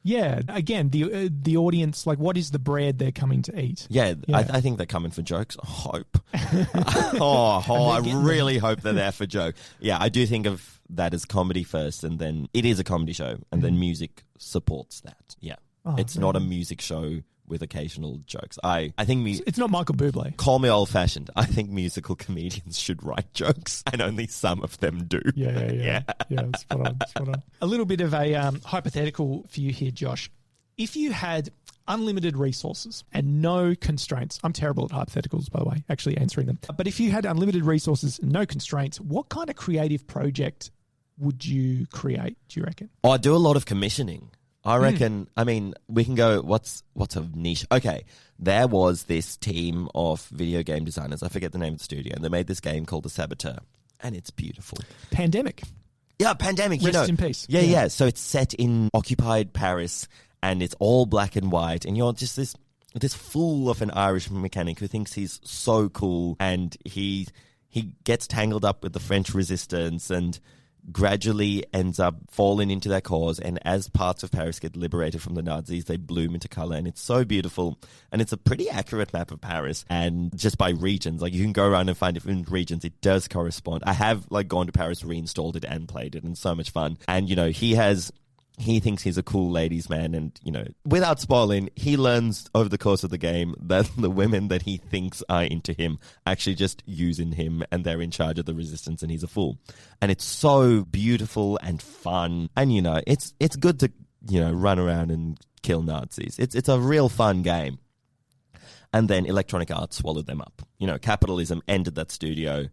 Yeah, again, the audience, what is the bread they're coming to eat? Yeah. I think they're coming for jokes. Hope. I really hope they're there for joke. Yeah, I do think of that as comedy first, and then it is a comedy show, and then music supports that. Yeah. It's not a music show with occasional jokes. I think It's not Michael Bublé. call me old-fashioned. I think musical comedians should write jokes, and only some of them do. Yeah. Spot on. A little bit of a hypothetical for you here, Josh. If you had unlimited resources and no constraints, I'm terrible at hypotheticals, by the way, actually answering them. But if you had unlimited resources and no constraints, what kind of creative project would you create, do you reckon? I do a lot of commissioning. I reckon, I mean, we can go, what's a niche? Okay, there was this team of video game designers, I forget the name of the studio, and they made this game called The Saboteur, and it's beautiful. Pandemic. Yeah, Pandemic, Rest in peace. Yeah. So it's set in occupied Paris, and it's all black and white, and you're just this fool of an Irish mechanic who thinks he's so cool, and he gets tangled up with the French resistance and gradually ends up falling into their cause, and as parts of Paris get liberated from the Nazis, they bloom into color, and it's so beautiful, and it's a pretty accurate map of Paris, and just by regions, like you can go around and find different regions, it does correspond. I have like gone to Paris, reinstalled it and played it, and so much fun. And he thinks he's a cool ladies man, and, without spoiling, he learns over the course of the game that the women that he thinks are into him actually just using him, and they're in charge of the resistance, and he's a fool. And it's so beautiful and fun, and, it's good to, run around and kill Nazis. It's a real fun game. And then Electronic Arts swallowed them up. Capitalism ended that studio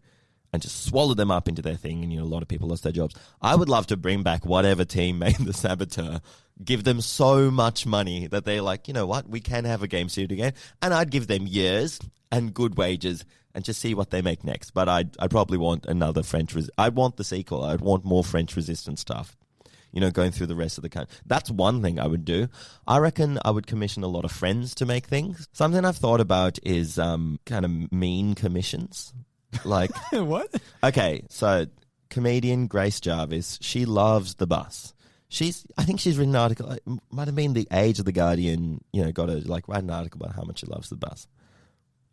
and just swallowed them up into their thing, and a lot of people lost their jobs. I would love to bring back whatever team made The Saboteur, give them so much money that they're like, you know what, we can have a game studio again, and I'd give them years and good wages and just see what they make next. But I'd probably want another I'd want the sequel. I'd want more French resistance stuff, going through the rest of the country. That's one thing I would do. I reckon I would commission a lot of friends to make things. Something I've thought about is kind of mean commissions. Like What? Okay, so comedian Grace Jarvis, she loves the bus. I think she's written an article. It might have been The Age of the Guardian. Got to write an article about how much she loves the bus.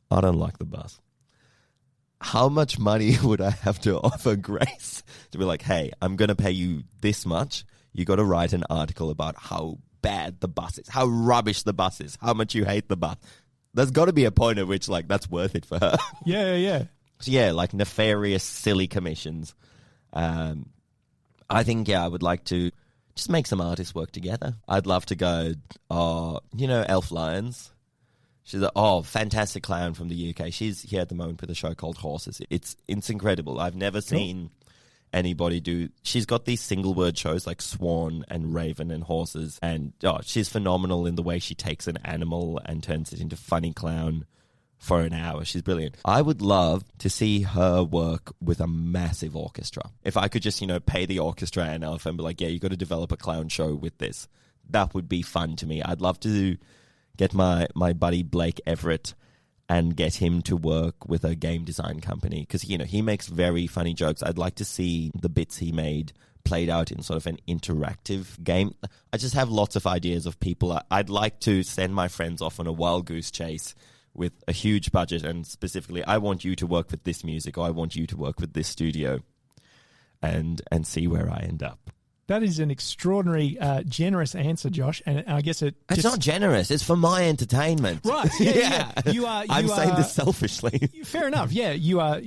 I don't like the bus. How much money would I have to offer Grace to be like, hey, I'm going to pay you this much. You got to write an article about how bad the bus is, how rubbish the bus is, how much you hate the bus. There's got to be a point at which that's worth it for her. Yeah. So yeah, nefarious, silly commissions. I think, I would like to just make some artists work together. I'd love to go, Elf Lyons. She's a fantastic clown from the UK. She's here at the moment with a show called Horses. It's incredible. I've never seen anybody do. She's got these single word shows like Swan and Raven and Horses, and she's phenomenal in the way she takes an animal and turns it into funny clown for an hour. She's brilliant. I would love to see her work with a massive orchestra. If I could just, pay the orchestra an alpha and be like, yeah, you got to develop a clown show with this. That would be fun to me. I'd love to get my buddy Blake Everett and get him to work with a game design company, because, he makes very funny jokes. I'd like to see the bits he made played out in sort of an interactive game. I just have lots of ideas of people. I'd like to send my friends off on a wild goose chase with a huge budget, and specifically, I want you to work with this music, or I want you to work with this studio, and see where I end up. That is an extraordinary, generous answer, Josh, and I guess it's not generous. It's for my entertainment. Right? Yeah. I'm saying this selfishly. Fair enough. Yeah, you are.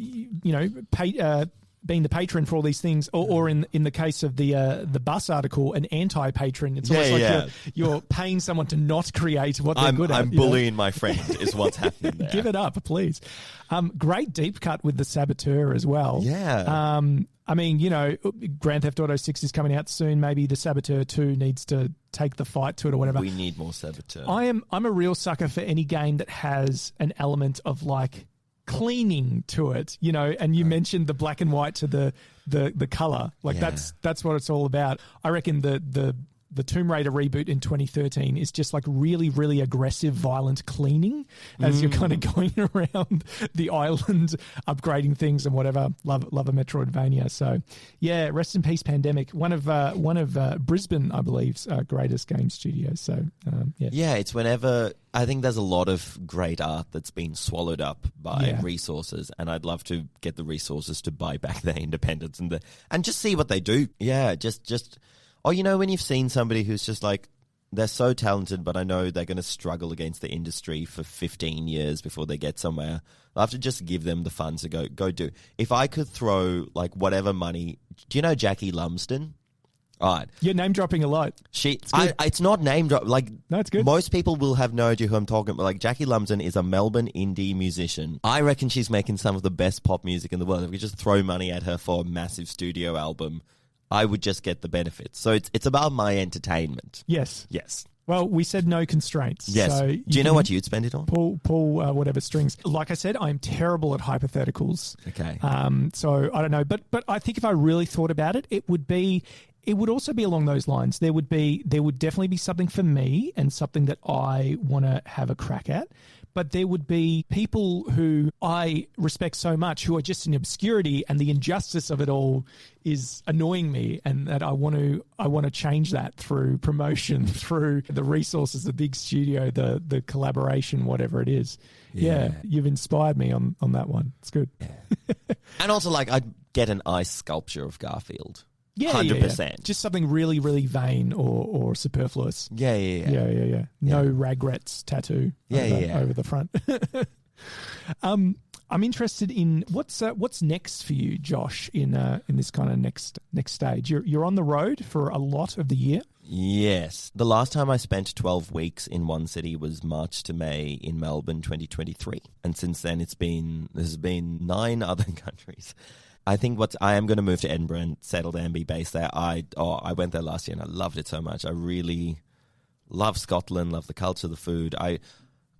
Being the patron for all these things, or in the case of the bus article, an anti-patron. It's almost like you're paying someone to not create what they're good at. I'm bullying my friend is what's happening there. Give it up, please. Great deep cut with The Saboteur as well. Yeah. Grand Theft Auto 6 is coming out soon. Maybe The Saboteur 2 needs to take the fight to it or whatever. We need more Saboteur. I'm a real sucker for any game that has an element of cleaning to it, and you mentioned the black and white to the color. That's what it's all about. I reckon the Tomb Raider reboot in 2013 is just really, really aggressive, violent cleaning as you're kind of going around the island, upgrading things and whatever. Love a Metroidvania. So, yeah, rest in peace, Pandemic. One of Brisbane, I believe's greatest game studios. So, yeah. Yeah, it's whenever. I think there's a lot of great art that's been swallowed up by resources, and I'd love to get the resources to buy back their independence and just see what they do. Yeah, just. Or, when you've seen somebody who's just they're so talented, but I know they're going to struggle against the industry for 15 years before they get somewhere. I have to just give them the funds to go do. If I could throw like whatever money, do you know Jackie Lumsden? All right. You're name dropping a lot. It's not name drop. Like, no, it's good. Most people will have no idea who I'm talking about. Like, Jackie Lumsden is a Melbourne indie musician. I reckon she's making some of the best pop music in the world. If we just throw money at her for a massive studio album, I would just get the benefits. So it's about my entertainment. Yes. Yes. Well, we said no constraints. Yes. So Do you know what you'd spend it on? Pull whatever strings. Like I said, I'm terrible at hypotheticals. Okay. So I don't know, but I think if I really thought about it, it would also be along those lines. There would definitely be something for me and something that I want to have a crack at. But there would be people who I respect so much who are just in obscurity, and the injustice of it all is annoying me, and that I want to change that through promotion, through the resources, the big studio, the collaboration, whatever it is. Yeah, you've inspired me on that one. It's good. Yeah. And also, like, I'd get an ice sculpture of Garfield. Yeah, 100%. Yeah. Just something really, really vain or superfluous. Yeah. No regrets tattoo. Over the front. I'm interested in what's next for you, Josh, in this kind of next stage. You're on the road for a lot of the year. Yes. The last time I spent 12 weeks in one city was March to May in Melbourne 2023. And since then there's been 9 other countries. I think I am going to move to Edinburgh and settle there and be based there. I went there last year and I loved it so much. I really love Scotland, love the culture, the food.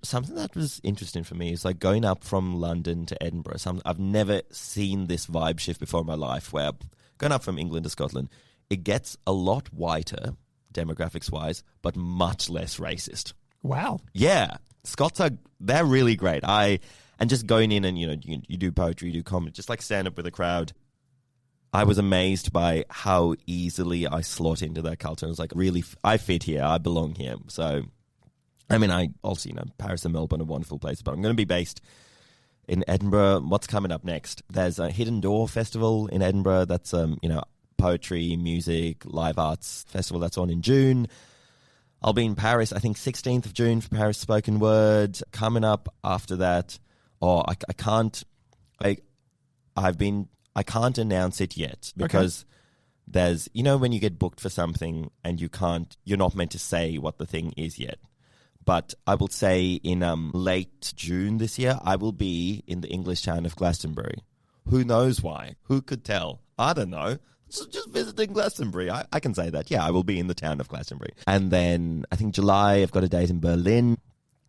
Something that was interesting for me is like going up from London to Edinburgh. I've never seen this vibe shift before in my life, where going up from England to Scotland, it gets a lot whiter demographics-wise, but much less racist. Wow. Yeah. Scots they're really great. And just going in and, you do poetry, you do comedy, just like stand up with a crowd. I was amazed by how easily I slot into that culture. I was like, really, I fit here. I belong here. So, I mean, I also, Paris and Melbourne are wonderful places, but I'm going to be based in Edinburgh. What's coming up next? There's a Hidden Door Festival in Edinburgh. That's, poetry, music, live arts festival that's on in June. I'll be in Paris, I think 16th of June for Paris Spoken Word. Coming up after that, I can't announce it yet because there's, when you get booked for something and you're not meant to say what the thing is yet. But I will say in late June this year, I will be in the English town of Glastonbury. Who knows why? Who could tell? I don't know. Just visiting Glastonbury. I can say that. Yeah, I will be in the town of Glastonbury. And then I think July, I've got a date in Berlin,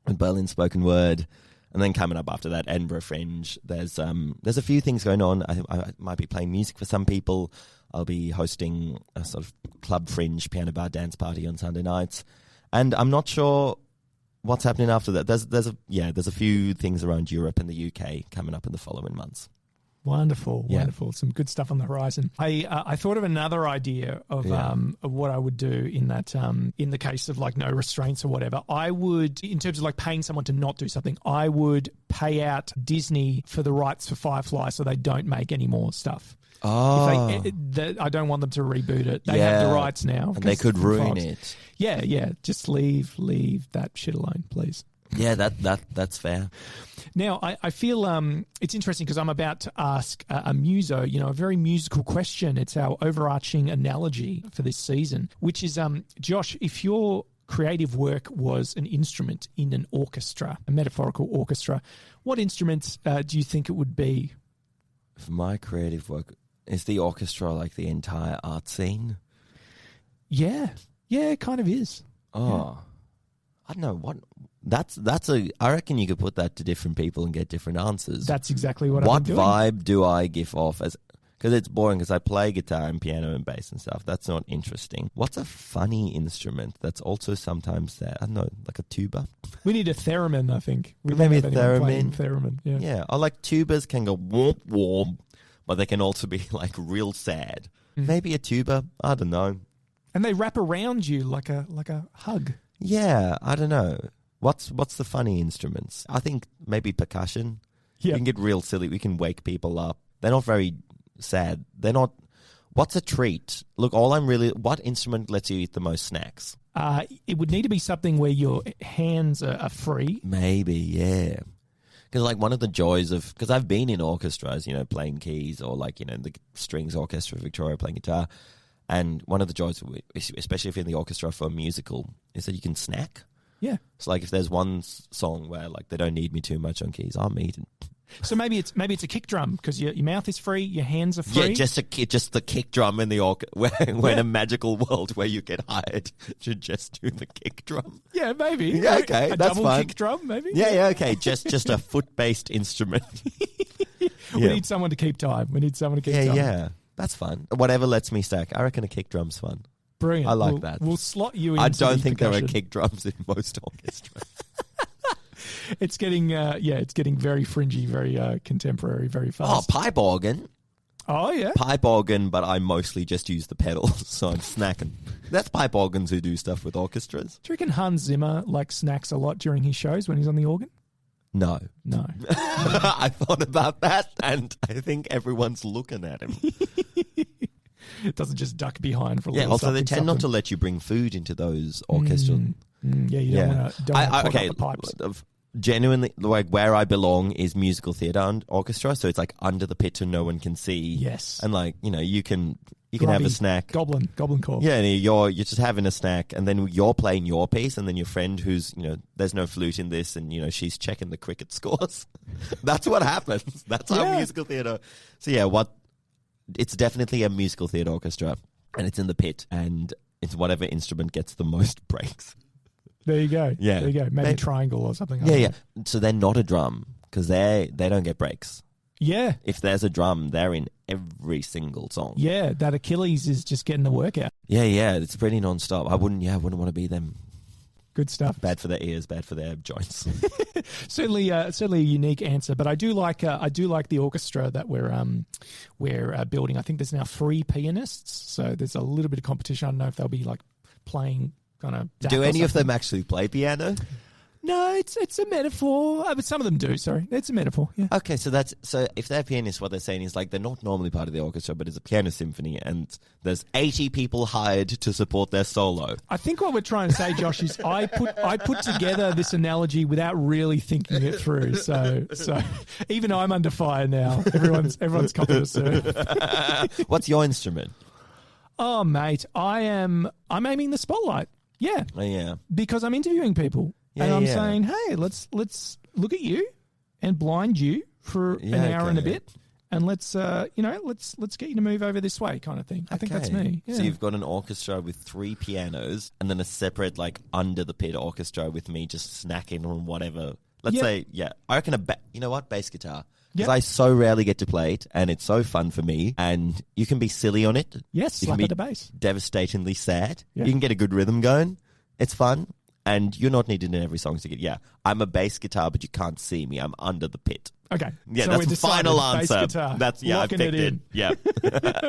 with Berlin Spoken Word. And then coming up after that, Edinburgh Fringe. There's a few things going on. I think I might be playing music for some people. I'll be hosting a sort of club fringe piano bar dance party on Sunday nights. And I'm not sure what's happening after that. There's a few things around Europe and the UK coming up in the following months. Wonderful. Some good stuff on the horizon. I thought of another idea of what I would do in that in the case of like no restraints or whatever. I would, in terms of like paying someone to not do something, I would pay out Disney for the rights for Firefly so they don't make any more stuff. Oh. I don't want them to reboot it. They have the rights now. And they could ruin it. Yeah. Just leave that shit alone, please. Yeah, that's fair. Now, I feel it's interesting because I'm about to ask a muso, a very musical question. It's our overarching analogy for this season, which is, Josh, if your creative work was an instrument in an orchestra, a metaphorical orchestra, what instruments do you think it would be? For my creative work, is the orchestra like the entire art scene? Yeah, it kind of is. Oh, yeah. I don't know what. I reckon you could put that to different people and get different answers. That's exactly what I'm doing. What vibe do I give off as? Because it's boring. Because I play guitar and piano and bass and stuff. That's not interesting. What's a funny instrument that's also sometimes there? I don't know, like a tuba. We need a theremin, I think. Maybe a theremin. Theremin, yeah. Yeah, or like tubas can go womp womp, but they can also be like real sad. Maybe a tuba. I don't know. And they wrap around you like a hug. Yeah, I don't know. What's the funny instruments? I think maybe percussion. Yeah. You can get real silly. We can wake people up. They're not very sad. They're not. What's a treat? Look, what instrument lets you eat the most snacks? It would need to be something where your hands are free. Maybe, yeah. Because like one of the joys of, because I've been in orchestras, playing keys or like, the strings orchestra, Victoria playing guitar. And one of the joys, especially if you're in the orchestra for a musical, is that you can snack. Yeah. So like if there's one song where like they don't need me too much on keys, I'm eating. So maybe it's a kick drum because your mouth is free, your hands are free. Yeah, just the kick drum in the we're in a magical world where you get hired to just do the kick drum. Yeah, maybe. Yeah, okay, a that's double fine. kick drum, maybe. Yeah, okay, just a foot-based instrument. We need someone to keep time. Yeah, that's fun. Whatever lets me stack. I reckon a kick drum's fun. Brilliant. I like that. We'll slot you in. I don't think there are kick drums in most orchestras. It's getting very fringy, very contemporary, very fast. Oh, pipe organ. Oh, yeah. Pipe organ, but I mostly just use the pedals, so I'm snacking. That's pipe organs who do stuff with orchestras. Do you reckon Hans Zimmer snacks a lot during his shows when he's on the organ? No. I thought about that, and I think everyone's looking at him. It doesn't just duck behind for a Yeah, little also they something, tend not to something. let you bring food into those orchestral. Yeah, you don't want to Okay, the pipes. Genuinely, like where I belong is musical theatre and orchestra, so it's like under the pit so no one can see. Yes. And like, you can have a snack. Goblin call. Yeah, and you're just having a snack, and then you're playing your piece, and then your friend who's, there's no flute in this, and, she's checking the cricket scores. That's what happens. That's our musical theatre. So yeah, it's definitely a musical theatre orchestra, and it's in the pit, and it's whatever instrument gets the most breaks. There you go. Yeah. There you go. Maybe triangle or something. Yeah. So they're not a drum because they don't get breaks. Yeah. If there's a drum, they're in every single song. Yeah, that Achilles is just getting the work out. Yeah. It's pretty non-stop. I wouldn't want to be them. Good stuff. Bad for their ears, bad for their joints. Certainly a unique answer. But I do like the orchestra that we're building. I think there's now 3 pianists, so there's a little bit of competition. I don't know if they'll be like playing kind of. Do any of them actually play piano? No, it's a metaphor. But some of them do. Sorry, it's a metaphor. Yeah. Okay, so if they're pianists, what they're saying is like they're not normally part of the orchestra, but it's a piano symphony, and there's 80 people hired to support their solo. I think what we're trying to say, Josh, is I put together this analogy without really thinking it through. So even I'm under fire now. Everyone's copping a serve. What's your instrument? Oh, mate, I'm aiming the spotlight. Yeah. Oh, yeah. Because I'm interviewing people. And I'm saying, hey, let's look at you and blind you for an hour and a bit, and let's get you to move over this way, kind of thing. I think that's me. Yeah. So you've got an orchestra with 3 pianos, and then a separate under the pit orchestra with me just snacking on whatever. Let's say, I reckon bass guitar. Because I so rarely get to play it, and it's so fun for me, and you can be silly on it. Yes, you slap can at be the bass. Devastatingly sad. Yeah. You can get a good rhythm going. It's fun. And you're not needed in every song to get, I'm a bass guitar, but you can't see me. I'm under the pit. Okay. Yeah, so that's the final answer. Bass guitar. That's, I picked it. Yeah.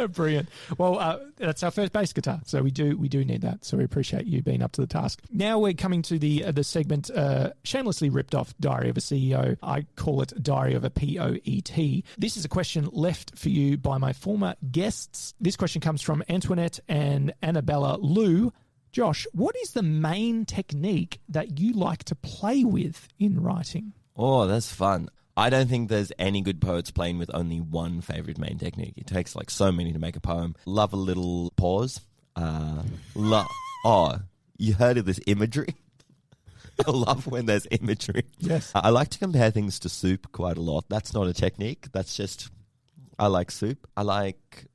Brilliant. Well, that's our first bass guitar. So we do need that. So we appreciate you being up to the task. Now we're coming to the segment shamelessly ripped off Diary of a CEO. I call it Diary of a POET. This is a question left for you by my former guests. This question comes from Antoinette and Annabella Lou. Josh, what is the main technique that you like to play with in writing? Oh, that's fun. I don't think there's any good poets playing with only one favourite main technique. It takes so many to make a poem. Love a little pause. You heard of this imagery? I love when there's imagery. Yes. I like to compare things to soup quite a lot. That's not a technique. That's just, I like soup. I like,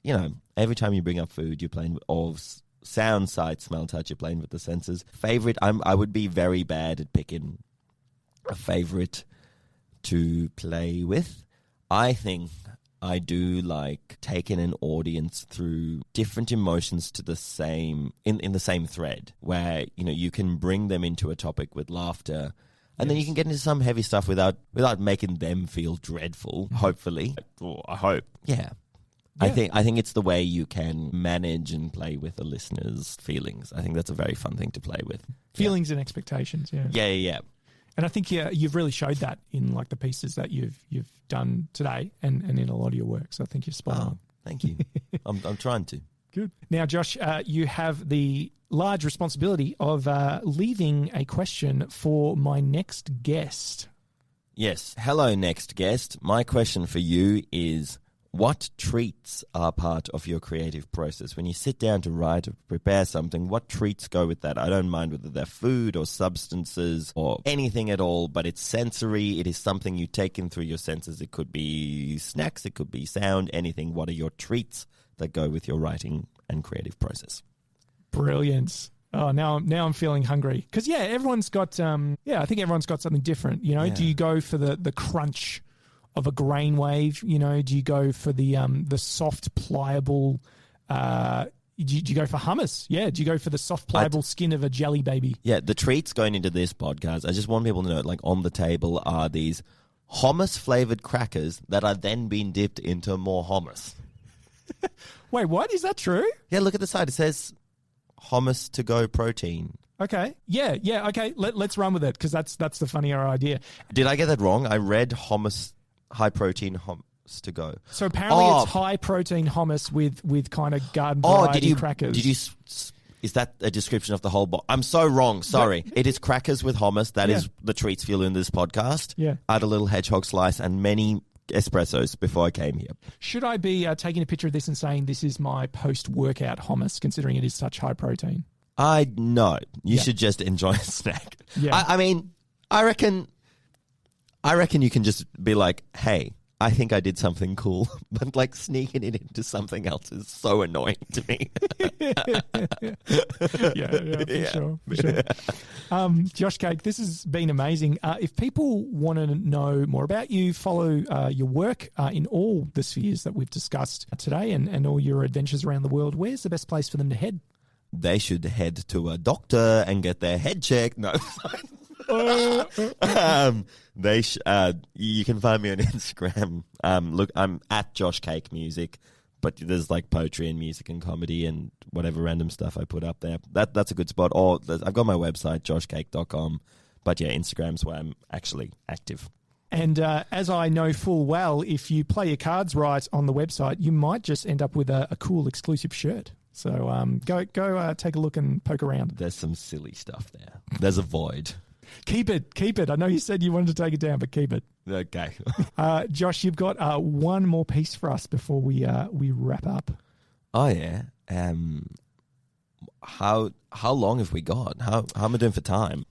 every time you bring up food, you're playing with sound, sight, smell, touch, you're playing with the senses. Favorite, I would be very bad at picking a favorite to play with. I think I do like taking an audience through different emotions to the same, in the same thread, where, you can bring them into a topic with laughter, and then you can get into some heavy stuff without making them feel dreadful, hopefully. Or I hope. Yeah. I think it's the way you can manage and play with the listener's feelings. I think that's a very fun thing to play with. Feelings and expectations, yeah. Yeah. And I think you've really showed that in the pieces that you've done today and in a lot of your work. So I think you're spot on. Thank you. I'm trying to. Good. Now, Josh, you have the large responsibility of leaving a question for my next guest. Yes. Hello, next guest. My question for you is, what treats are part of your creative process? When you sit down to write or prepare something, what treats go with that? I don't mind whether they're food or substances or anything at all, but it's sensory. It is something you take in through your senses. It could be snacks, it could be sound, anything. What are your treats that go with your writing and creative process? Brilliant. Oh, now I'm feeling hungry. Because, everyone's got, I think everyone's got something different. You know, do you go for the crunch of a grain wave? You know, do you go for the soft, pliable, do you go for hummus? Yeah, do you go for the soft, pliable skin of a jelly baby? Yeah, the treats going into this podcast, I just want people to know, like, on the table are these hummus-flavored crackers that are then being dipped into more hummus. Wait, what? Is that true? Yeah, look at the side. It says hummus to go protein. Okay. Yeah. Okay. Let's run with it because that's the funnier idea. Did I get that wrong? I read hummus, high protein hummus to go. So apparently it's high protein hummus with kind of garden variety crackers. Is that a description of the whole box? I'm so wrong. Sorry. It is crackers with hummus. That is the treats for you in this podcast. Yeah. I had a little hedgehog slice and many espressos before I came here. Should I be taking a picture of this and saying this is my post-workout hummus, considering it is such high protein? No. You should just enjoy a snack. Yeah. I mean, I reckon you can just be like, hey, I think I did something cool, but like sneaking it into something else is so annoying to me. For sure. Josh Cake, this has been amazing. If people want to know more about you, follow your work in all the spheres that we've discussed today and all your adventures around the world, where's the best place for them to head? They should head to a doctor and get their head checked. No. You can find me on Instagram. Look, I'm at Josh Cake Music, but there's like poetry and music and comedy and whatever random stuff I put up there. That's a good spot. Or I've got my website, joshcake.com. But yeah, Instagram's where I'm actually active. And as I know full well, if you play your cards right on the website, you might just end up with a cool exclusive shirt. So go take a look and poke around. There's some silly stuff there. There's a void. Keep it. I know you said you wanted to take it down, but keep it. Okay. Josh, you've got one more piece for us before we wrap up. Oh yeah. How long have we got? How am I doing for time?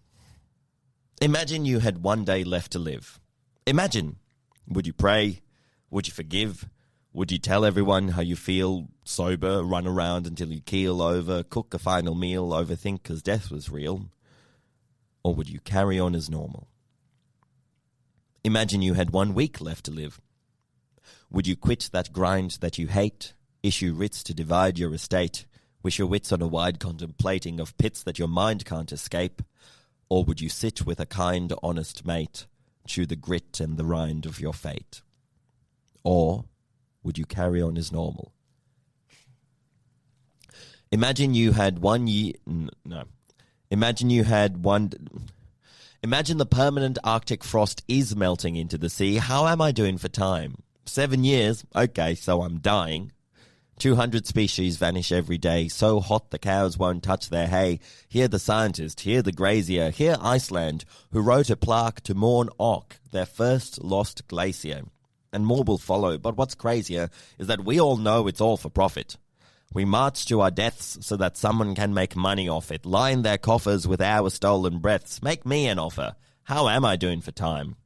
Imagine you had one day left to live. Imagine. Would you pray? Would you forgive? Would you tell everyone how you feel sober, run around until you keel over, cook a final meal, overthink because death was real? Or would you carry on as normal? Imagine you had 1 week left to live. Would you quit that grind that you hate, issue writs to divide your estate, wish your wits on a wide contemplating of pits that your mind can't escape? Or would you sit with a kind, honest mate, chew the grit and the rind of your fate? Or would you carry on as normal? Imagine you had 1 year... No. Imagine the permanent Arctic frost is melting into the sea. How am I doing for time? 7 years? Okay, so I'm dying. 200 species vanish every day. So hot the cows won't touch their hay. Hear the scientist, hear the grazier, hear Iceland, who wrote a plaque to mourn Ok, their first lost glacier. And more will follow, but what's crazier is that we all know it's all for profit. We march to our deaths so that someone can make money off it, line their coffers with our stolen breaths. Make me an offer. How am I doing for time?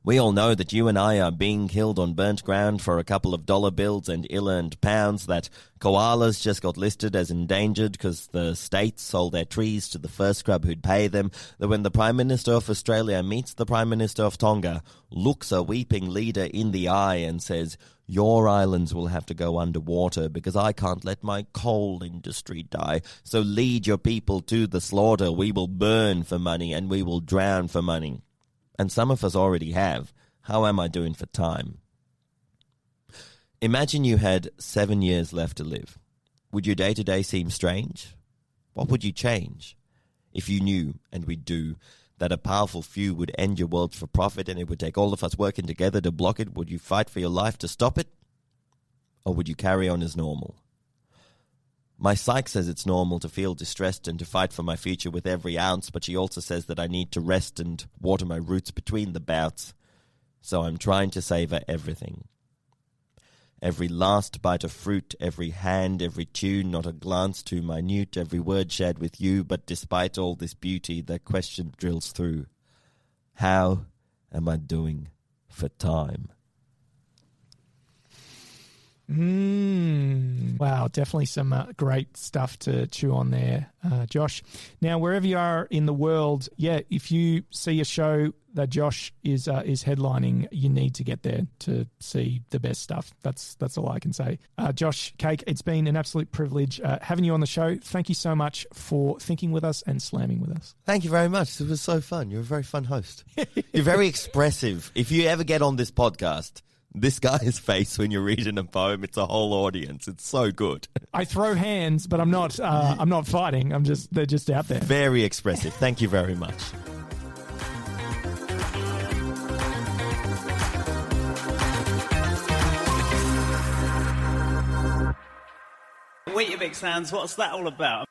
We all know that you and I are being killed on burnt ground for a couple of dollar bills and ill-earned pounds, that koalas just got listed as endangered because the states sold their trees to the first scrub who'd pay them, that when the Prime Minister of Australia meets the Prime Minister of Tonga, looks a weeping leader in the eye and says, your islands will have to go underwater because I can't let my coal industry die. So lead your people to the slaughter. We will burn for money and we will drown for money. And some of us already have. How am I doing for time? Imagine you had 7 years left to live. Would your day-to-day seem strange? What would you change? If you knew, and we do, that a powerful few would end your world for profit and it would take all of us working together to block it, would you fight for your life to stop it? Or would you carry on as normal? My psych says it's normal to feel distressed and to fight for my future with every ounce, but she also says that I need to rest and water my roots between the bouts. So I'm trying to savor everything. Every last bite of fruit, every hand, every tune, not a glance too minute, every word shared with you, but despite all this beauty, that question drills through. How am I doing for time? Wow, definitely some great stuff to chew on there, Josh. Now, wherever you are in the world, if you see a show that Josh is headlining, you need to get there to see the best stuff. That's all I can say. Josh Cake, it's been an absolute privilege having you on the show. Thank you so much for thinking with us and slamming with us. Thank you very much. It was so fun. You're a very fun host. You're very expressive. If you ever get on this podcast, this guy's face when you're reading a poem, it's a whole audience. It's so good. I throw hands, but I'm not fighting. They're just out there. Very expressive. Thank you very much. Weetabix sounds, what's that all about?